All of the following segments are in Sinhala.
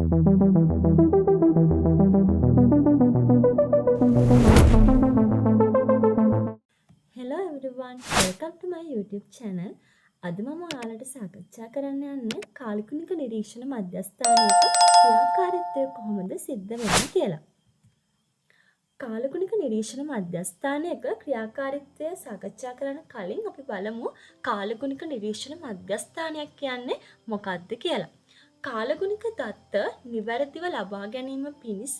Hello everyone, welcome to my YouTube channel. අද මම ඔයාලට සාකච්ඡා කරන්න යන්නේ කාලකුණික නිරීක්ෂණ මධ්‍යස්ථානයක ක්‍රියාකාරීත්වය කොහොමද සිද්ධ වෙන්නේ කියලා. කාලකුණික නිරීක්ෂණ මධ්‍යස්ථානයක ක්‍රියාකාරීත්වය සාකච්ඡා කරන්න කලින් අපි බලමු කාලකුණික නිරීක්ෂණ මධ්‍යස්ථානයක් කියන්නේ මොකක්ද කියලා. කාලගුණික දත්ත නිවැරදිව ලබා ගැනීම පිණිස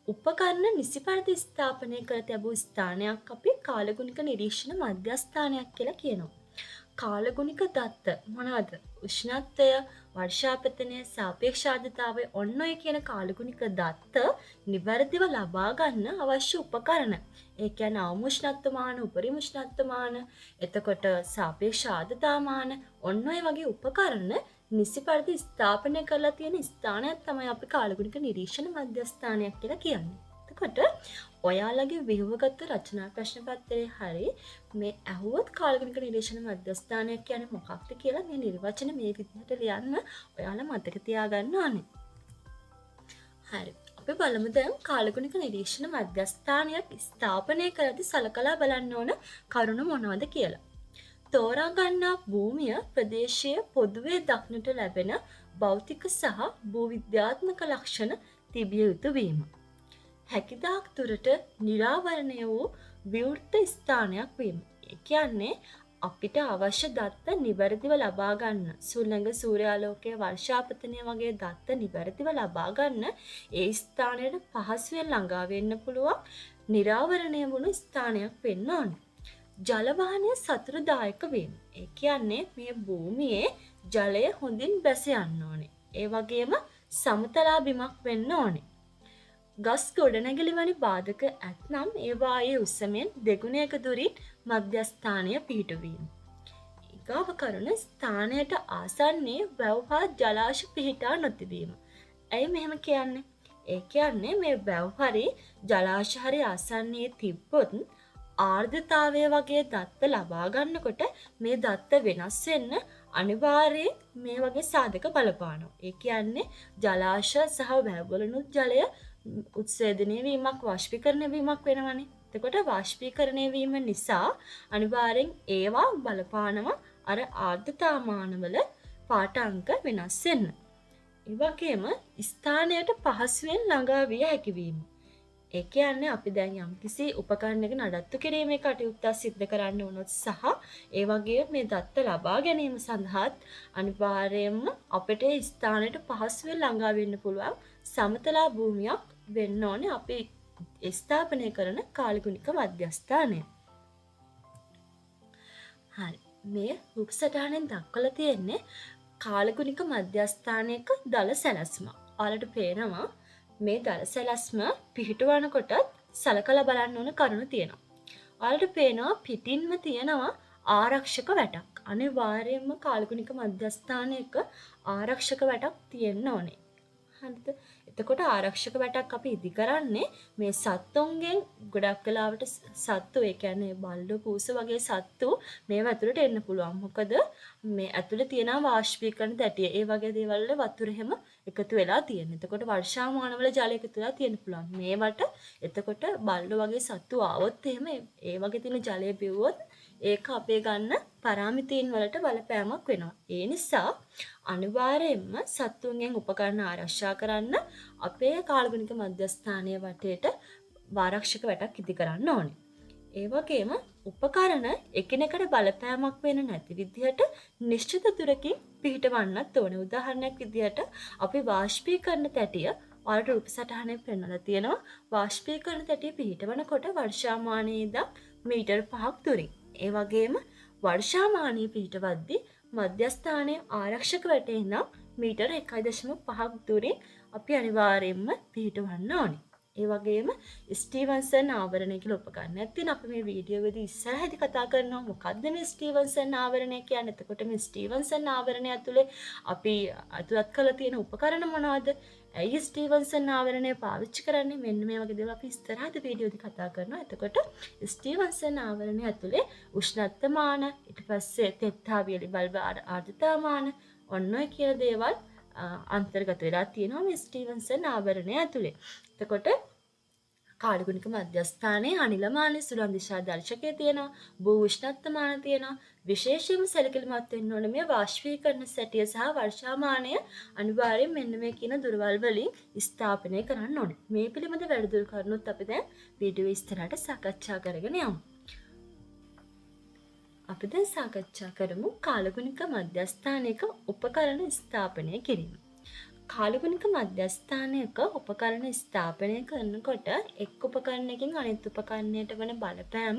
උපකරණ නිසි පරිදි ස්ථාපනය කර තිබූ ස්ථානයක් අපි කාලගුණික නිරීක්ෂණ මධ්‍යස්ථානයක් කියලා කියනවා. කාලගුණික දත්ත මොනවද? උෂ්ණත්වය, වර්ෂාපතනය, සාපේක්ෂ ආර්ද්‍රතාවය ඔන්න ඔය කියන කාලගුණික දත්ත නිවැරදිව ලබා ගන්න අවශ්‍ය උපකරණ. ඒ කියන්නේ අවම උෂ්ණත්ව මාන, උපරිම උෂ්ණත්ව මාන, එතකොට සාපේක්ෂ ආර්ද්‍රතා මාන ඔන්න ඔය වගේ උපකරණ නිසි පරිදි ස්ථාපනය කරලා තියෙන ස්ථානයක් තමයි අපි කාලගුණික නිරීක්ෂණ මධ්‍යස්ථානයක් කියලා කියන්නේ. එතකොට ඔයාලගේ විහුවගත රචනා ප්‍රශ්න පත්‍රයේ හරි මේ ඇහුවොත් කාලගුණික නිරීක්ෂණ මධ්‍යස්ථානයක් කියන්නේ මොකක්ද කියලා මේ නිර්වචන මේ විදිහට ලියන්න ඔයාලා මතක තියාගන්න ඕනේ. හරි. අපි බලමු දැන් කාලගුණික නිරීක්ෂණ මධ්‍යස්ථානයක් ස්ථාපනය කරද්දී සලකලා බලන්න ඕන කරුණු මොනවද කියලා. තෝරා ගන්නා භූමිය ප්‍රදේශයේ පොදුවේ දක්නට ලැබෙන භෞතික සහ භූවිද්‍යාත්මක ලක්ෂණ තිබිය යුතු වීම. හැකිතාක් දුරට නිරාවරණය වූ විවෘත ස්ථානයක් වීම. ඒ කියන්නේ අපිට අවශ්‍ය දත්ත නිවැරදිව ලබා ගන්න සුළඟ සූර්යාලෝකයේ වර්ෂාපතනය වගේ දත්ත නිවැරදිව ලබා ගන්න ඒ ස්ථානයට පහසුවෙන් ළඟා වෙන්න පුළුවන් නිරාවරණය වුණු ස්ථානයක් වෙන්න ඕනේ. ජලවාහනය සතුරුදායක වීම. ඒ කියන්නේ මේ භූමියේ ජලය හොඳින් බැස යන්න ඕනේ. ඒ වගේම සමතලා බිමක් වෙන්න ඕනේ. ගස් ගොඩනැගිලි වැනි බාධක ඇතනම් ඒවායේ උස්සමින් දෙගුණයක දුරින් මධ්‍යස්ථානය පිහිටුවීම. ඊගාව කරුණ ස්ථානයට ආසන්නයේ වැව් හා ජලාශ පිහිටා නොතිබීම. ඇයි මෙහෙම කියන්නේ? ඒ කියන්නේ මේ වැව් හරි ජලාශ හරි ආසන්නයේ තිබ්බොත් ආර්ද්‍රතාවය වගේ දත්ත ලබා ගන්නකොට මේ දත්ත වෙනස් වෙන්න අනිවාර්යයෙන් මේ වගේ සාධක බලපානවා. ඒ කියන්නේ ජලාශ සහ වැව්වලුත් ජලය උත්සේදනය වීමක්, වාෂ්පීකරණය වීමක් වෙනවනේ. එතකොට වාෂ්පීකරණය වීම නිසා අනිවාර්යෙන් ඒවා බලපානවා අර ආර්ද්‍රතා මානවල පාඨාංක වෙනස් වෙන්න. ඒ වගේම ස්ථානයට පහසුවෙන් ළඟා විය හැකි වීම. ඒ කියන්නේ අපි දැන් යම්කිසි උපකරණයක නඩත්තු කිරීමේ කටයුත්තක් සිදු කරන්න වුණොත් සහ ඒ වගේ මේ දත්ත ලබා ගැනීම සඳහාත් අනිවාර්යයෙන්ම අපිට ස්ථානයට පහසුවෙන් ළඟා වෙන්න පුළුවන් සමතලා භූමියක් වෙන්න ඕනේ අපි ස්ථාපනය කරන කාලගුණික මධ්‍යස්ථානය. හරි. මේ රූප සටහනෙන් දක්වලා තියෙන්නේ කාලගුණික මධ්‍යස්ථානයක දල සැලැස්ම. ඔයාලට පේනවා මේ දල සැලැස්ම පිහිටවනකොටත් සලකලා බලන්න ඕන කරුණු තියෙනවා. ඔයාලට පේනවා පිටින්ම තියෙනවා ආරක්ෂක වැටක්. අනිවාර්යයෙන්ම කාලගුණික මධ්‍යස්ථානයක ආරක්ෂක වැටක් තියෙන්න ඕනේ. හරිද? එතකොට ආරක්ෂක වැටක් අපි ඉදි කරන්නේ මේ සත්තුන්ගෙන් ගොඩක් වෙලාවට සත්තු ඒ කියන්නේ බල්ලෝ පූස වගේ සත්තු මේ වතුරට එන්න පුළුවන්. මොකද මේ ඇතුලේ තියෙන වාෂ්පීකරණ තැටිය ඒ වගේ දේවල් වල වතුර හැම එකතු වෙලා තියෙන. එතකොට වර්ෂාමානවල ජලය එකතු වෙලා තියෙන්න පුළුවන්. මේවට එතකොට බල්ලෝ වගේ සත්තු ආවොත් එහෙම ඒ වගේ තියෙන ජලය බිව්වොත් ඒක අපේ ගන්න පාරාමිතීන් වලට බලපෑමක් වෙනවා. ඒ නිසා අනිවාර්යයෙන්ම සත්තුන්ගෙන් උපකරණ ආරක්ෂා කරන්න අපේ කාලගුණික මධ්‍යස්ථානයේ වටේට ආරක්ෂක වැටක් ඉදි කරන්න ඕනේ. ඒ වගේම උපකරණ එකිනෙකට බලපෑමක් වෙන්නේ නැති විදිහට නිශ්චිත දුරකින් පිහිටවන්නත් ඕනේ. උදාහරණයක් විදිහට අපි වාෂ්පීකරණ තැටිය ඔයාලට රූප සටහනේ පෙන්වලා තියෙනවා. වාෂ්පීකරණ තැටිය පිහිටවනකොට වර්ෂාමානයේ ඉඳන් මීටර් 5ක් දුරින්. ඒ වගේම වර්ෂාමානයේ පිහිටවද්දී මධ්‍යස්ථානයේ ආරක්ෂක වැටේ ඉඳන් මීටර 1.5ක් දුරින් අපි අනිවාර්යයෙන්ම පිහිටවන්න ඕනේ. ඒ වගේම ස්ටීවන්සන් ආවරණය කියලා උපකරණයක් තියෙනවා. අපි මේ වීඩියෝ එකේදී ඉස්සරහදී කතා කරනවා මොකක්ද මේ ස්ටීවන්සන් ආවරණය කියන්නේ. එතකොට මේ ස්ටීවන්සන් ආවරණය ඇතුලේ අපි අතුලත් කරලා තියෙන උපකරණ මොනවද? ඇයි ස්ටීවන්සන් ආවරණය පාවිච්චි කරන්නේ? මෙන්න මේ වගේ දේවල් අපි ඉස්සරහදී වීඩියෝදී කතා කරනවා. එතකොට ස්ටීවන්සන් ආවරණය ඇතුලේ උෂ්ණත්වමාන, ඊට පස්සේ තෙත්හා වියලි බල්බ ආර්ද්‍රතාමාන ඔන්න ඔය කියන දේවල් අන්තර්ගත වෙලා තියෙනවා මේ ස්ටීවන්සන් ආවරණය ඇතුලේ. එතකොට කාලගුණික මධ්‍යස්ථානයේ අනිලමාන සුළං දිශා දර්ශකයේ තියෙනවා, භූ උෂ්ණත්වමාන තියෙනවා. විශේෂයෙන්ම සැලකිලිමත් වෙන්න ඕන මේ වාෂ්පීකරණ සැටිය සහ වර්ෂාමානය අනිවාර්යෙන් මෙන්න මේ කියන දුරවල් වලින් ස්ථාපනය කරන්න ඕනේ. මේ පිළිබඳ වැඩිදුර කරුණුත් අපි දැන් වීඩියෝ ඉස්සරහට සාකච්ඡා කරගෙන යමු. අපි දැන් සාකච්ඡා කරමු කාලගුණික මධ්‍යස්ථානයක උපකරණ ස්ථාපනය කිරීම. කාලගුණික මධ්‍යස්ථානයක උපකරණ ස්ථාපනය කරනකොට එක් උපකරණයකින් අනිත් උපකරණයට වන බලපෑම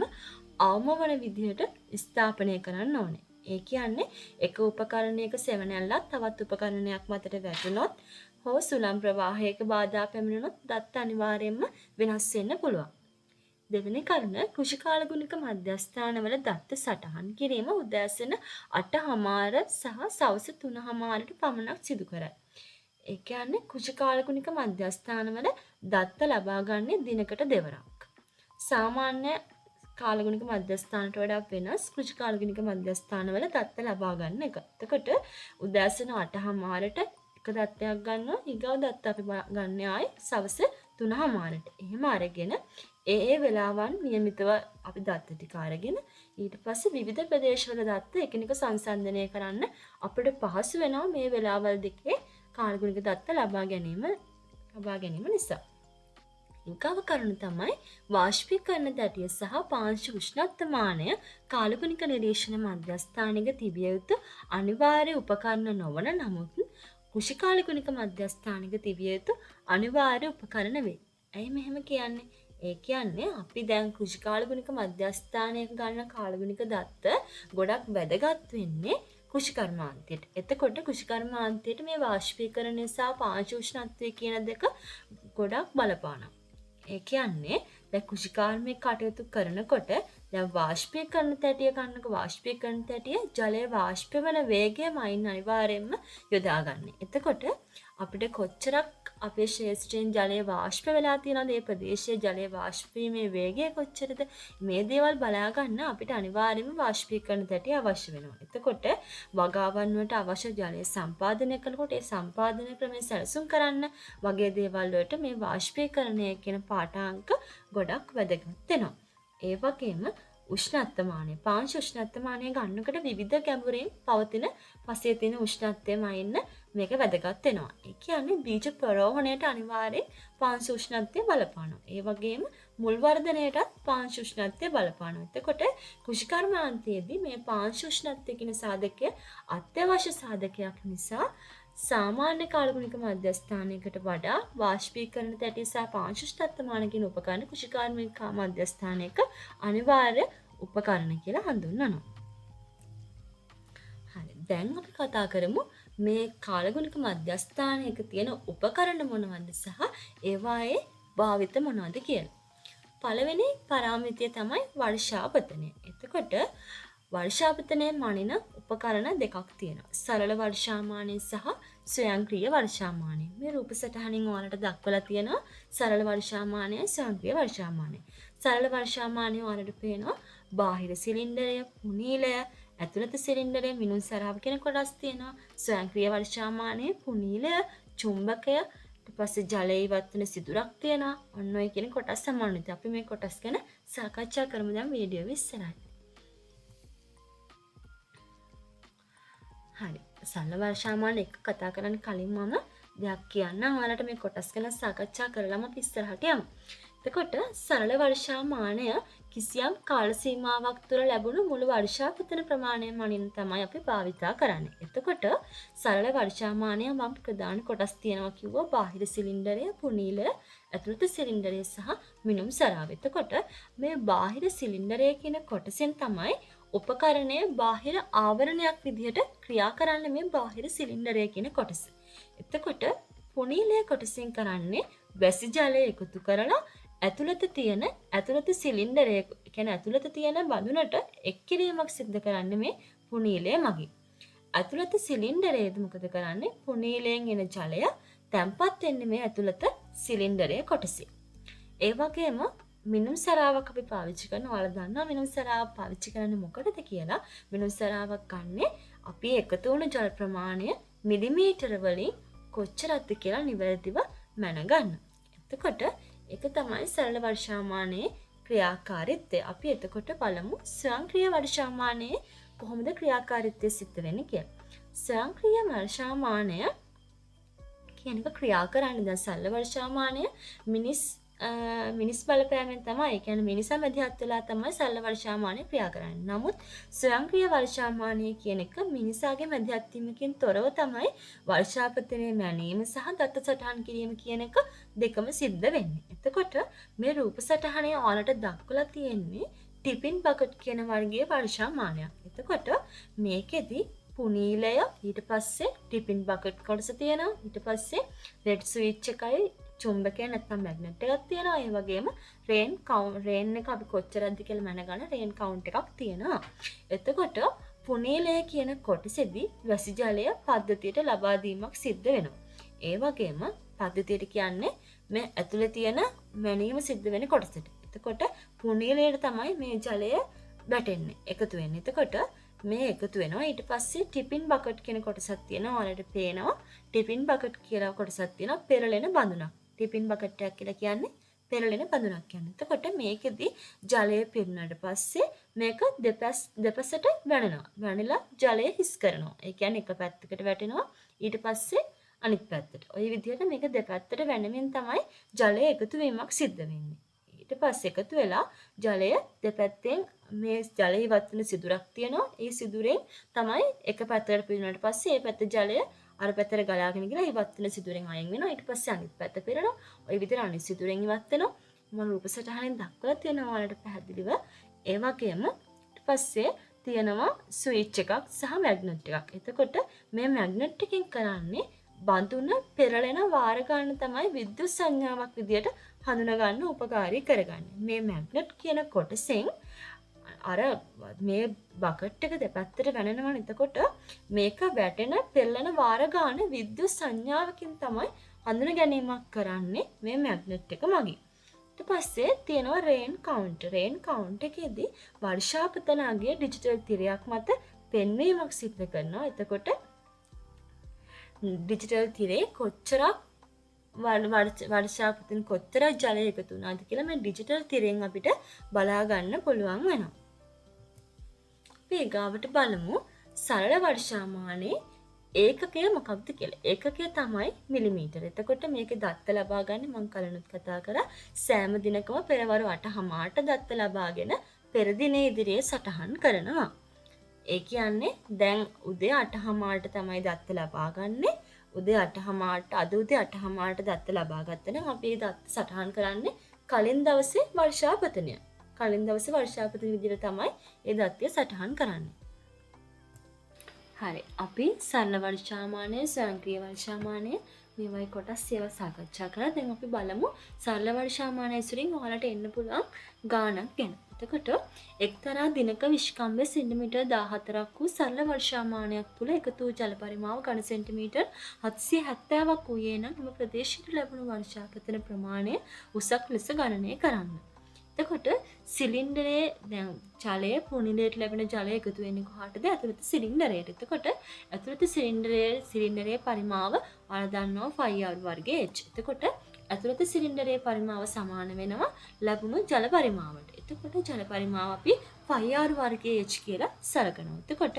අවම වන විදිහට ස්ථාපනය කරන්න ඕනේ. ඒ කියන්නේ එක උපකරණයක සෙවණැල්ලක් තවත් උපකරණයක් මතට වැටුනොත් හෝ සුළං ප්‍රවාහයක බාධා පැමිණුනොත් දත්ත අනිවාර්යයෙන්ම වෙනස් වෙන්න පුළුවන්. දෙවෙනි කරුණ කෘෂිකාලගුණික මධ්‍යස්ථානවල දත්ත සටහන් කිරීම උදෑසන 8:00 සහ සවස 3:00ට පමණක් සිදු කරයි. ඒ කියන්නේ කෘෂිකාලගුණික මධ්‍යස්ථානවල දත්ත ලබා ගන්න දිනකට දෙවරක්. සාමාන්‍ය කාලගුණික මධ්‍යස්ථානට වඩා වෙනස් කෘෂිකාලගුණික මධ්‍යස්ථානවල දත්ත ලබා ගන්න එක. එතකොට උදෑසන 8:00ට එක දත්තයක් ගන්නවා. ඊගව දත්ත අපි ගන්න ආයි සවස 3:00ට. එහෙම අරගෙන ඒ වෙලාවන් નિયમિતව අපි දත්ත ටික අරගෙන ඊට පස්සේ විවිධ ප්‍රදේශවල දත්ත එකිනෙක සංසන්දනය කරන්න අපිට පහසු වෙනවා මේ වෙලාවල් දෙකේ කාලගුණික දත්ත ලබා ගැනීම නිසා. ඊගව කරුණ තමයි වාෂ්පීකරණ තැටිය සහ පාංශු උෂ්ණත්වමානය කාලගුණික නිරීක්ෂණ මධ්‍යස්ථානයක තිබිය යුතු අනිවාර්ය උපකරණ නොවන නමුත් කෘෂිකාලගුණික මධ්‍යස්ථානයක තිබිය යුතු අනිවාර්ය උපකරණ වේ. ඇයි මෙහෙම කියන්නේ? ඒ කියන්නේ අපි දැන් කෘෂිකාලගුණික මධ්‍යස්ථානයක ගන්න කාලගුණික දත්ත ගොඩක් වැදගත් වෙන්නේ කෘෂිකර්මාන්තයට. එතකොට කෘෂිකර්මාන්තයට මේ වාෂ්පීකරණය සහ පාංශු උෂ්ණත්වය කියන දෙක ගොඩක් බලපානවා. ඒ කියන්නේ දැන් කෘෂිකාර්මික කටයුතු කරනකොට දැන් වාෂ්පීකරණ තැටිය ගන්නක වාෂ්පීකරණ තැටිය ජලය වාෂ්ප වෙන වේගයමයි අනිවාර්යයෙන්ම යොදාගන්නේ. එතකොට අපිට කොච්චරක් අපේ ශේෂ්ත්‍රයෙන් ජලය වාෂ්ප වෙලා තියෙනවද? මේ ප්‍රදේශයේ ජලය වාෂ්ප වීමේ වේගය කොච්චරද? මේ දේවල් බලා ගන්න අපිට අනිවාර්යයෙන්ම වාෂ්පීකරණ තැටිය අවශ්‍ය වෙනවා. එතකොට වගාවන් වලට අවශ්‍ය ජලය සම්පාදනය කරනකොට ඒ සම්පාදන ක්‍රමය සැලසුම් කරන්න වගේ දේවල් වලට මේ වාෂ්පීකරණය කියන පාඨාංක ගොඩක් වැදගත් වෙනවා. ඒ වගේම උෂ්ණත්වමානය පාංශු උෂ්ණත්වමානය ගන්නකොට විවිධ ගැඹුරින් පවතින පසේ තියෙන උෂ්ණත්වයමයින්න මේක වැදගත් වෙනවා. ඒ කියන්නේ බීජ ප්‍රරෝහණයට අනිවාර්යෙන් පාංශු උෂ්ණත්වය බලපානවා. ඒ වගේම මුල් වර්ධනයටත් පාංශු උෂ්ණත්වය බලපානවා. එතකොට කෘෂිකර්මාන්තයේදී මේ පාංශු උෂ්ණත්වය කියන සාධකය අත්‍යවශ්‍ය සාධකයක් නිසා සාමාන්‍ය කාලගුණික මධ්‍යස්ථානයකට වඩා වාෂ්පීකරණ තැටිය සහ පාංශු උෂ්ණත්වමාන කියන උපකරණ කෘෂිකාර්මික මධ්‍යස්ථානයක අනිවාර්ය උපකරණ කියලා හඳුන්වනවා. හරි. දැන් අපි කතා කරමු මේ කාලගුණික මධ්‍යස්ථානයක තියෙන උපකරණ මොනවද සහ ඒවායේ භාවිත මොනවද කියලා. පළවෙනි පරාමිතිය තමයි වර්ෂාපතනය. එතකොට වර්ෂාපතනයේ මනින උපකරණ දෙකක් තියෙනවා. සරල වර්ෂාමානය සහ ස්වයංක්‍රීය වර්ෂාමානය. මේ රූප සටහනින් ඔයාලට දක්වලා තියෙනවා සරල වර්ෂාමානය, ස්වයංක්‍රීය වර්ෂාමානය. සරල වර්ෂාමානය ඔයාලට පේනවා බාහිර සිලින්ඩරය, පුනීලය, ඇතුළත සිලින්ඩරය, මිනුම් සරාව කියන කොටස් තියෙනවා. ස්වයංක්‍රීය වර්ෂාමානයේ පුනීලය, චුම්බකය, ඊට පස්සේ ජලය ඉවත් වෙන සිදුරක් තියෙනවා. ඔන්න ඔය කියන කොටස් සමානයි. අපි මේ කොටස් ගැන සාකච්ඡා කරමු දැන් වීඩියෝ ඉස්සරහට. හරි. සරල වර්ෂාමාන එක කතා කරන්න කලින් මම දෙයක් කියන්නම්. ඔයාලට මේ කොටස් ගැන සාකච්ඡා කරලාම අපි ඉස්සරහට යමු. එතකොට සරල වර්ෂාමානය කිසියම් කාල සීමාවක් තුළ ලැබුණු මුළු වර්ෂාපතන ප්‍රමාණය මනින්න තමයි අපි භාවිතා කරන්නේ. එතකොට සරල වර්ෂාමානය මම ප්‍රධාන කොටස් තියෙනවා කිව්වා බාහිර සිලින්ඩරය, පුනීලය, ඇතුළත සිලින්ඩරය සහ මිනුම් සරාව. එතකොට මේ බාහිර සිලින්ඩරය කියන කොටසෙන් තමයි උපකරණය බාහිර ආවරණයක් විදිහට ක්‍රියා කරන්න මේ බාහිර සිලින්ඩරය කියන කොටස. එතකොට පුනීලය කොටසින් කරන්නේ වැසි ජලය එකතු කරලා ඇතුළත සිලින්ඩරය කියන්නේ ඇතුළත තියෙන බඳුනට එක් කිරීමක් සිදු කරන්නේ මේ පුනීලය මගින්. ඇතුළත සිලින්ඩරයේද මොකද කරන්නේ? පුනීලයෙන් එන ජලය තැම්පත් වෙන්නේ මේ ඇතුළත සිලින්ඩරයේ කොටසේ. ඒ වගේම මිනුම් සරාවක් අපි පාවිච්චි කරනවා. ඔයාලා දන්නවා මිනුම් සරාව පාවිච්චි කරන්නේ මොකටද කියලා. මිනුම් සරාවක් ගන්නේ අපි එකතු වුණු ජල ප්‍රමාණය මිලිමීටර වලින් කොච්චරක්ද කියලා නිවැරදිව මැනගන්න. එතකොට ඒක තමයි සරල වර්ෂාමානයේ ක්‍රියාකාරීත්වය. අපි එතකොට බලමු ස්වයංක්‍රීය වර්ෂාමානයේ කොහොමද ක්‍රියාකාරීත්වය සිද්ධ වෙන්නේ කියලා. ස්වයංක්‍රීය වර්ෂාමානය කියන එක ක්‍රියා කරන්නේ දැන් සරල වර්ෂාමානය මිනිස් බලපෑමෙන් තමයි, ඒ කියන්නේ මිනිසා මැදිහත් වෙලා තමයි සරල වර්ෂාමානය ක්‍රියා කරන්නේ. නමුත් ස්වයංක්‍රීය වර්ෂාමානය කියන එක මිනිසාගේ මැදිහත් වීමකින් තොරව තමයි වර්ෂාපතනයේ මැනීම සහ දත්ත සටහන් කිරීම කියන එක දෙකම සිද්ධ වෙන්නේ. එතකොට මේ රූප සටහනේ ඔයාලට දක්වලා තියෙන්නේ ටිපින් බකට් කියන වර්ගයේ වර්ෂාමානයක්. එතකොට මේකෙදි පුනීලය, ඊට පස්සේ ටිපින් බකට් කොටස තියෙනවා, ඊට පස්සේ රෙඩ් ස්විච් එකයි චුම්බකය නැත්නම් මැග්නට් එකක් තියෙනවා. ඒ වගේම රේන් එක අපි කොච්චරක්ද කියලා මැනගන්න රේන් කවුන්ට් එකක් තියෙනවා. එතකොට පුනීලය කියන කොටසෙදි වැසි ජලය පද්ධතියට ලබා දීමක් සිද්ධ වෙනවා. ඒ වගේම පද්ධතියට කියන්නේ මේ ඇතුලේ තියෙන මැනීම සිද්ධ වෙන කොටසට. එතකොට පුනීලයට තමයි මේ ජලය වැටෙන්නේ, එකතු වෙන්නේ. එතකොට මේ එකතු වෙනවා. ඊට පස්සේ ටිපින් බකට් කියන කොටසක් තියෙනවා. ඔයාලට පේනවා ටිපින් බකට් කියලා කොටසක් තියෙනවා, පෙරලෙන බඳුනක්. ටිපින් බකට් එකක් කියලා කියන්නේ පෙරලෙන බඳුනක් කියන්නේ. එතකොට මේකෙදි ජලය පිරුණාට පස්සේ මේක දෙපසට වැනෙනවා. වැනිලා ජලය හිස් කරනවා. ඒ කියන්නේ එක පැත්තකට වැටෙනවා, ඊට පස්සේ අනිත් පැත්තට. ওই විදිහට මේක දෙපැත්තට වැනෙමින් තමයි ජලය එකතු වීමක් සිද්ධ වෙන්නේ. ඊට පස්සේ එකතු වෙලා ජලය දෙපැත්තෙන් මේ ජලය ඉවත් වෙන සිදුරක් තියෙනවා. ඒ සිදුරෙන් තමයි එක පැත්තකට පිරුණාට පස්සේ ඒ පැත්තේ ජලය අර පැත්තට ගලාගෙන ගිහලා ඉවත් වෙන සිදුරෙන් අයින් වෙනවා. ඊට පස්සේ අනිත් පැත්ත පෙරනවා. ওই විදිහට අනිත් සිදුරෙන් ඉවත් වෙනවා. මම රූප සටහනෙන් දක්වලා තියෙනවා ඔයාලට පැහැදිලිව. ඒ වගේම ඊට පස්සේ තියෙනවා ස්විච් එකක් සහ මැග්නට් එකක්. එතකොට මේ මැග්නට් එකෙන් කරන්නේ බඳුන පෙරලෙන වාර ගන්න තමයි විද්‍යුත් සංඥාවක් විදියට හඳුනා ගන්න උපකාරී කරගන්නේ. මේ මැග්නට් කියන කොටසෙන් අර මේ බකට් එක දෙපැත්තට වැනෙනවා. එතකොට මේක වැටෙන පෙරලෙන වාර ගන්න විද්‍යුත් සංඥාවකින් තමයි හඳුනා ගැනීමක් කරන්නේ මේ මැග්නට් එක මගින්. ඊට පස්සේ තියෙනවා රේන් කවුන්ට්. රේන් කවුන්ට් එකේදී වර්ෂාපතනගේ ඩිජිටල් තිරයක් මත පෙන්වීමක් සිද්ධ කරනවා. එතකොට ඩිජිටල් තිරේ කොච්චරක් වර්ෂාපතන කොච්චරක් ජලය එකතු වුණාද කියලා මේ ඩිජිටල් තිරෙන් අපිට බලා ගන්න පුළුවන් වෙනවා. අපි ඊගාවට බලමු සරල වර්ෂාමානයේ ඒකකය මොකක්ද කියලා. ඒකකය තමයි මිලිමීටර. එතකොට මේකේ දත්ත ලබා ගන්න මම කලිනුත් කතා කරා. සෑම දිනකම පෙරවරු 8:00ට දත්ත ලබාගෙන පෙර දිනේ ඉදිරියේ සටහන් කරනවා. ඒ කියන්නේ දැන් උදේ 8:00ට තමයි දත්ත ලබා ගන්නේ. උදේ 8:00ට අද උදේ 8:00ට දත්ත ලබා ගත්තා නම් අපි දත්ත සටහන් කරන්නේ කලින් දවසේ වර්ෂාපතනය. කලින් දවසේ වර්ෂාපතන විදිහට තමයි ඒ දත්තය සටහන් කරන්නේ. හරි. අපි සරල වර්ෂාමානය, ස්වයංක්‍රීය වර්ෂාමානය මේවයි කොටස් ඒවා සාකච්ඡා කරලා දැන් අපි බලමු සරල වර්ෂාමානය ඇසුරින් ඔයාලට එන්න පුළුවන් ගාණක් ගැන. එතකොට එක්තරා දිනක විශ්කම්භය සෙන්ටිමීටර් 14ක් වූ සරල වර්ෂාමානයක් තුළ එකතු වූ ජල පරිමාව ඝන සෙන්ටිමීටර් 770ක් වූයේ නම් එම ප්‍රදේශයට ලැබුණු වර්ෂාපතන ප්‍රමාණය උසක් ලෙස ගණනය කරන්න. එතකොට සිලින්ඩරයේ දැන් ජලය පුනිලයට ලැබෙන ජලය එකතු වෙන්නේ කොහාටද? ඇතුළත සිලින්ඩරයට. එතකොට ඇතුළත සිලින්ඩරයේ පරිමාව ඔයාලා දන්නවා 5R වර්ගයේ H. එතකොට ඇතුළත සිලින්ඩරයේ පරිමාව සමාන වෙනවා ලැබුණු ජල පරිමාවට. එතකොට ජල පරිමාව අපි 5R වර්ගයේ H කියලා සලකනවා. එතකොට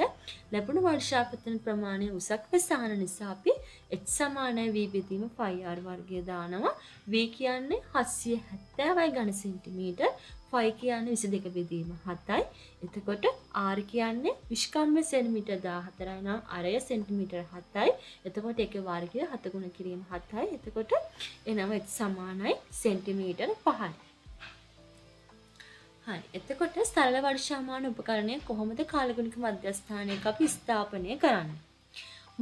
ලැබුණු වර්ෂාපතන ප්‍රමාණය උසක් ප්‍රසාන නිසා අපි H සමානයි V බෙදීම 5R වර්ගය දානවා. V කියන්නේ 770යි ඝන සෙන්ටිමීටර්. 5 කියන්නේ 22 බෙදීම 7යි. එතකොට R කියන්නේ විශ්කම්භය සෙන්ටිමීටර් 14යි නම් අරය සෙන්ටිමීටර් 7යි. එතකොට ඒකේ වර්ගය 7 ගුණ කිරීම 7යි. එතකොට එනම H සමානයි සෙන්ටිමීටර් 5යි. හරි. එතකොට සරල වර්ෂාමාන උපකරණය කොහොමද කාලගුණික මධ්‍යස්ථානයක අපි ස්ථාපනය කරන්නේ?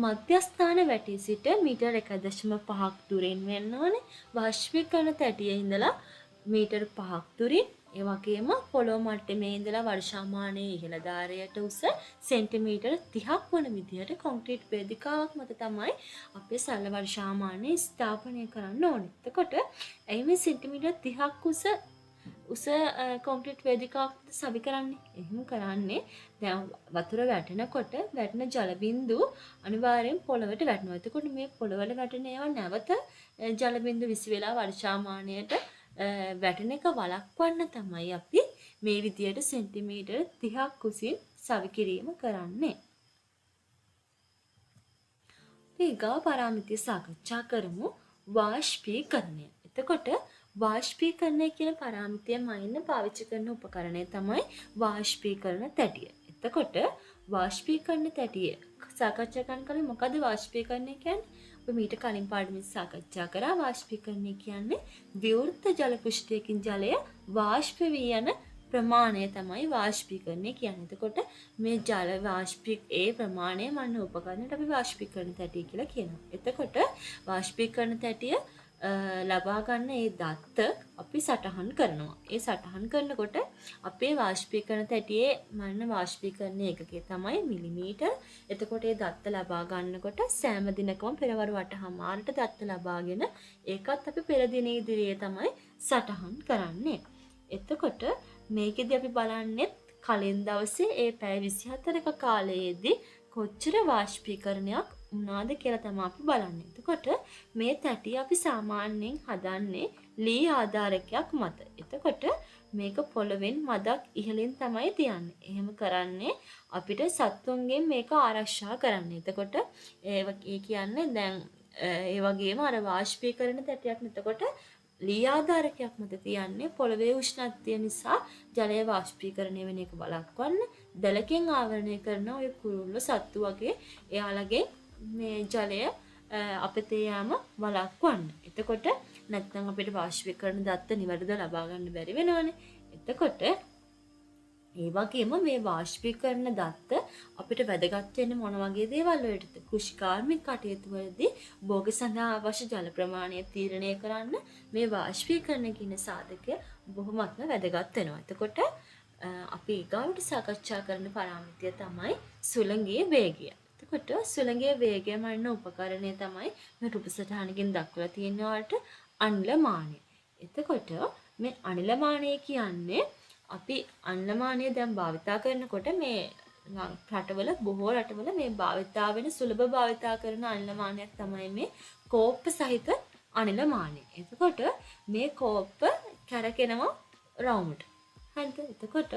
මධ්‍යස්ථාන වැටී සිට මීටර් 1.5ක් දුරින් වෙන්න ඕනේ. වාෂ්පීකරණ තැටියේ ඉඳලා මීටර් 5ක් දුරින්. ඒ වගේම පොළොව මට්ටමේ ඉඳලා වර්ෂාමානයේ ඉහළ ධාරයට උස සෙන්ටිමීටර් 30ක් වන විදිහට කොන්ක්‍රීට් වේදිකාවක් මත තමයි අපේ සරල වර්ෂාමානය ස්ථාපනය කරන්න ඕනේ. එතකොට එයි මේ සෙන්ටිමීටර් 30ක් උස උස කොන්ක්‍රීට් වේදිකාවක් සවි කරන්නේ. එහෙම කරන්නේ දැන් වතුර වැටෙනකොට වැටෙන ජල බිඳු අනිවාර්යෙන් පොළවට වැටෙනවා. එතකොට මේ පොළවට වැටෙන ඒවා නැවත ජල බිඳු විසි වෙලා වර්ෂාමානයට වැටෙන එක වළක්වන්න තමයි අපි මේ විදියට සෙන්ටිමීටර් 30ක් උසින් සවි කිරීම කරන්නේ. ඊගා පාරාමිතිය සාකච්ඡා කරමු වාෂ්පීකරණය. එතකොට වාෂ්පීකරණය කියන පාරාමිතිය මයින්න පාවිච්චි කරන උපකරණය තමයි වාෂ්පීකරණ තැටිය. එතකොට වාෂ්පීකරණ තැටිය සාකච්ඡා කරන කලින් මොකද වාෂ්පීකරණය කියන්නේ? අපි මීට කලින් පාඩමෙන් සාකච්ඡා කරා වාෂ්පීකරණය කියන්නේ විවෘත ජල පෘෂ්ඨයකින් ජලය වාෂ්ප වී යන ප්‍රමාණය තමයි වාෂ්පීකරණය කියන්නේ. එතකොට මේ ජල ඒ ප්‍රමාණය මන්න උපකරණයට අපි වාෂ්පීකරණ තැටිය කියලා කියනවා. එතකොට වාෂ්පීකරණ තැටිය ලබා ගන්න ඒ දත්ත අපි සටහන් කරනවා. ඒ සටහන් කරනකොට අපේ වාෂ්පීකරණ තැටියේ මන්න වාෂ්පීකරණ ඒකකය තමයි මිලිමීටර්. එතකොට ඒ දත්ත ලබා ගන්නකොට සෑම දිනකම පෙරවරු 8:00ට දත්ත ලබාගෙන ඒකත් අපි පෙර දින ඉදිරියේ තමයි සටහන් කරන්නේ. එතකොට මේකෙදි අපි බලන්නේ කලින් දවසේ ඒ පැය 24ක කාලයේදී කොච්චර වාෂ්පීකරණයක් වුණාද කියලා තමයි අපි බලන්නේ. එතකොට මේ තැටිය අපි සාමාන්‍යයෙන් හදන්නේ ලී ආධාරකයක් මත. එතකොට මේක පොළවෙන් මදක් ඉහළින් තමයි තියන්නේ. එහෙම කරන්නේ අපිට සත්තුන්ගෙන් මේක ආරක්ෂා කරන්න. එතකොට ඒ කියන්නේ දැන් ඒ වගේම අර වාෂ්පීකරණ තැටියක් නේතකොට ලී ආධාරකයක් මත තියන්නේ පොළවේ උෂ්ණත්වය නිසා ජලය වාෂ්පීකරණය වෙන එක වළක්වන්න. දැලකින් ආවරණය කරන ඔය කුරුල්ල සත්තු වගේ එයාලගේ මේ ජලය අපතේ යාම වළක්වන්න. එතකොට නැත්නම් අපිට වාෂ්පීකරණ දත්ත නිවැරදිව ලබා ගන්න බැරි වෙනවනේ. එතකොට ඒ වගේම මේ වාෂ්පීකරණ දත්ත අපිට වැදගත් වෙන්නේ මොන වගේ දේවල් වලටද? කෘෂිකාර්මික කටයුතු වලදී භෝග සඳහා අවශ්‍ය ජල ප්‍රමාණය තීරණය කරන්න මේ වාෂ්පීකරණ කියන සාධකය බොහොමත්ම වැදගත් වෙනවා. එතකොට අපි ඊගාවට සාකච්ඡා කරන පාරාමිතිය තමයි සුළඟේ වේගය. එතකොට සුළඟේ වේගය මනින උපකරණය තමයි මේ රූපසටහනකින් දක්වලා තියෙනවාට අනිලමානය. එතකොට මේ අනිලමානය කියන්නේ අපි අන්නමානය දැන් භාවිතා කරනකොට මේ රටවල බොහෝ රටවල මේ භාවිතා වෙන සුලභ භාවිතා කරන අනිලමානයක් තමයි මේ කෝප්ප සහිත අනිලමානය. එතකොට මේ කෝප්ප කැරකෙනවා රවුමට. හරිද? එතකොට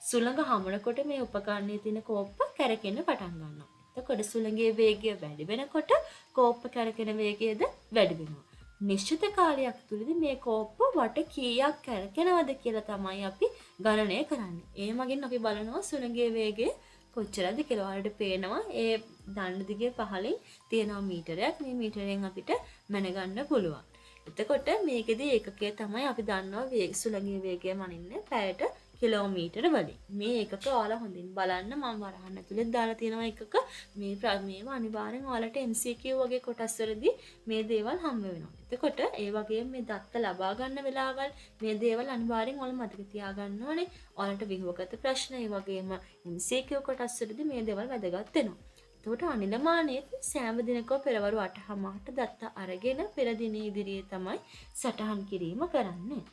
සුළඟ හමනකොට මේ උපකරණයේ තියෙන කෝප්ප කැරකෙන්න පටන් ගන්නවා. එතකොට සුළඟේ වේගය වැඩි වෙනකොට කෝප්ප කැරකෙන වේගයද වැඩි වෙනවා. නිශ්චිත කාලයක් තුළදී මේ කෝප්ප වට කීයක් කැරකෙනවද කියලා තමයි අපි ගණනය කරන්නේ. ඒ මගින් අපි බලනවා සුළඟේ වේගය කොච්චරද කියලා. වලට පේනවා ඒ දණ්ඩ දිගේ පහලින් තියෙනවා මීටරයක්. මේ මීටරයෙන් අපිට මැනගන්න පුළුවන්. එතකොට මේකෙදී ඒකකය තමයි අපි දන්නවා සුළඟේ වේගය මනින්නේ පැයට කිලෝමීටර වලින්. මේ ඒකක ඔයාලා හොඳින් බලන්න මම වරහන් ඇතුලේ දාලා තියෙනවා ඒකක. මේවා අනිවාර්යෙන් ඔයාලට MCQ වගේ කොටස් වලදී මේ දේවල් හම්බ වෙනවා. එතකොට ඒ වගේම මේ දත්ත ලබා ගන්න වෙලාවල් මේ දේවල් අනිවාර්යෙන් ඔයාලා මතක තියාගන්න ඕනේ. ඔයාලට විභවගත ප්‍රශ්න ඒ වගේම MCQ කොටස් වලදී මේ දේවල් වැදගත් වෙනවා. එතකොට අනිලමානයේ සෑම දිනකම පෙරවරු 8:00ට දත්ත අරගෙන පෙර දින ඉදිරියේ තමයි සටහන් කිරීම කරන්නේ.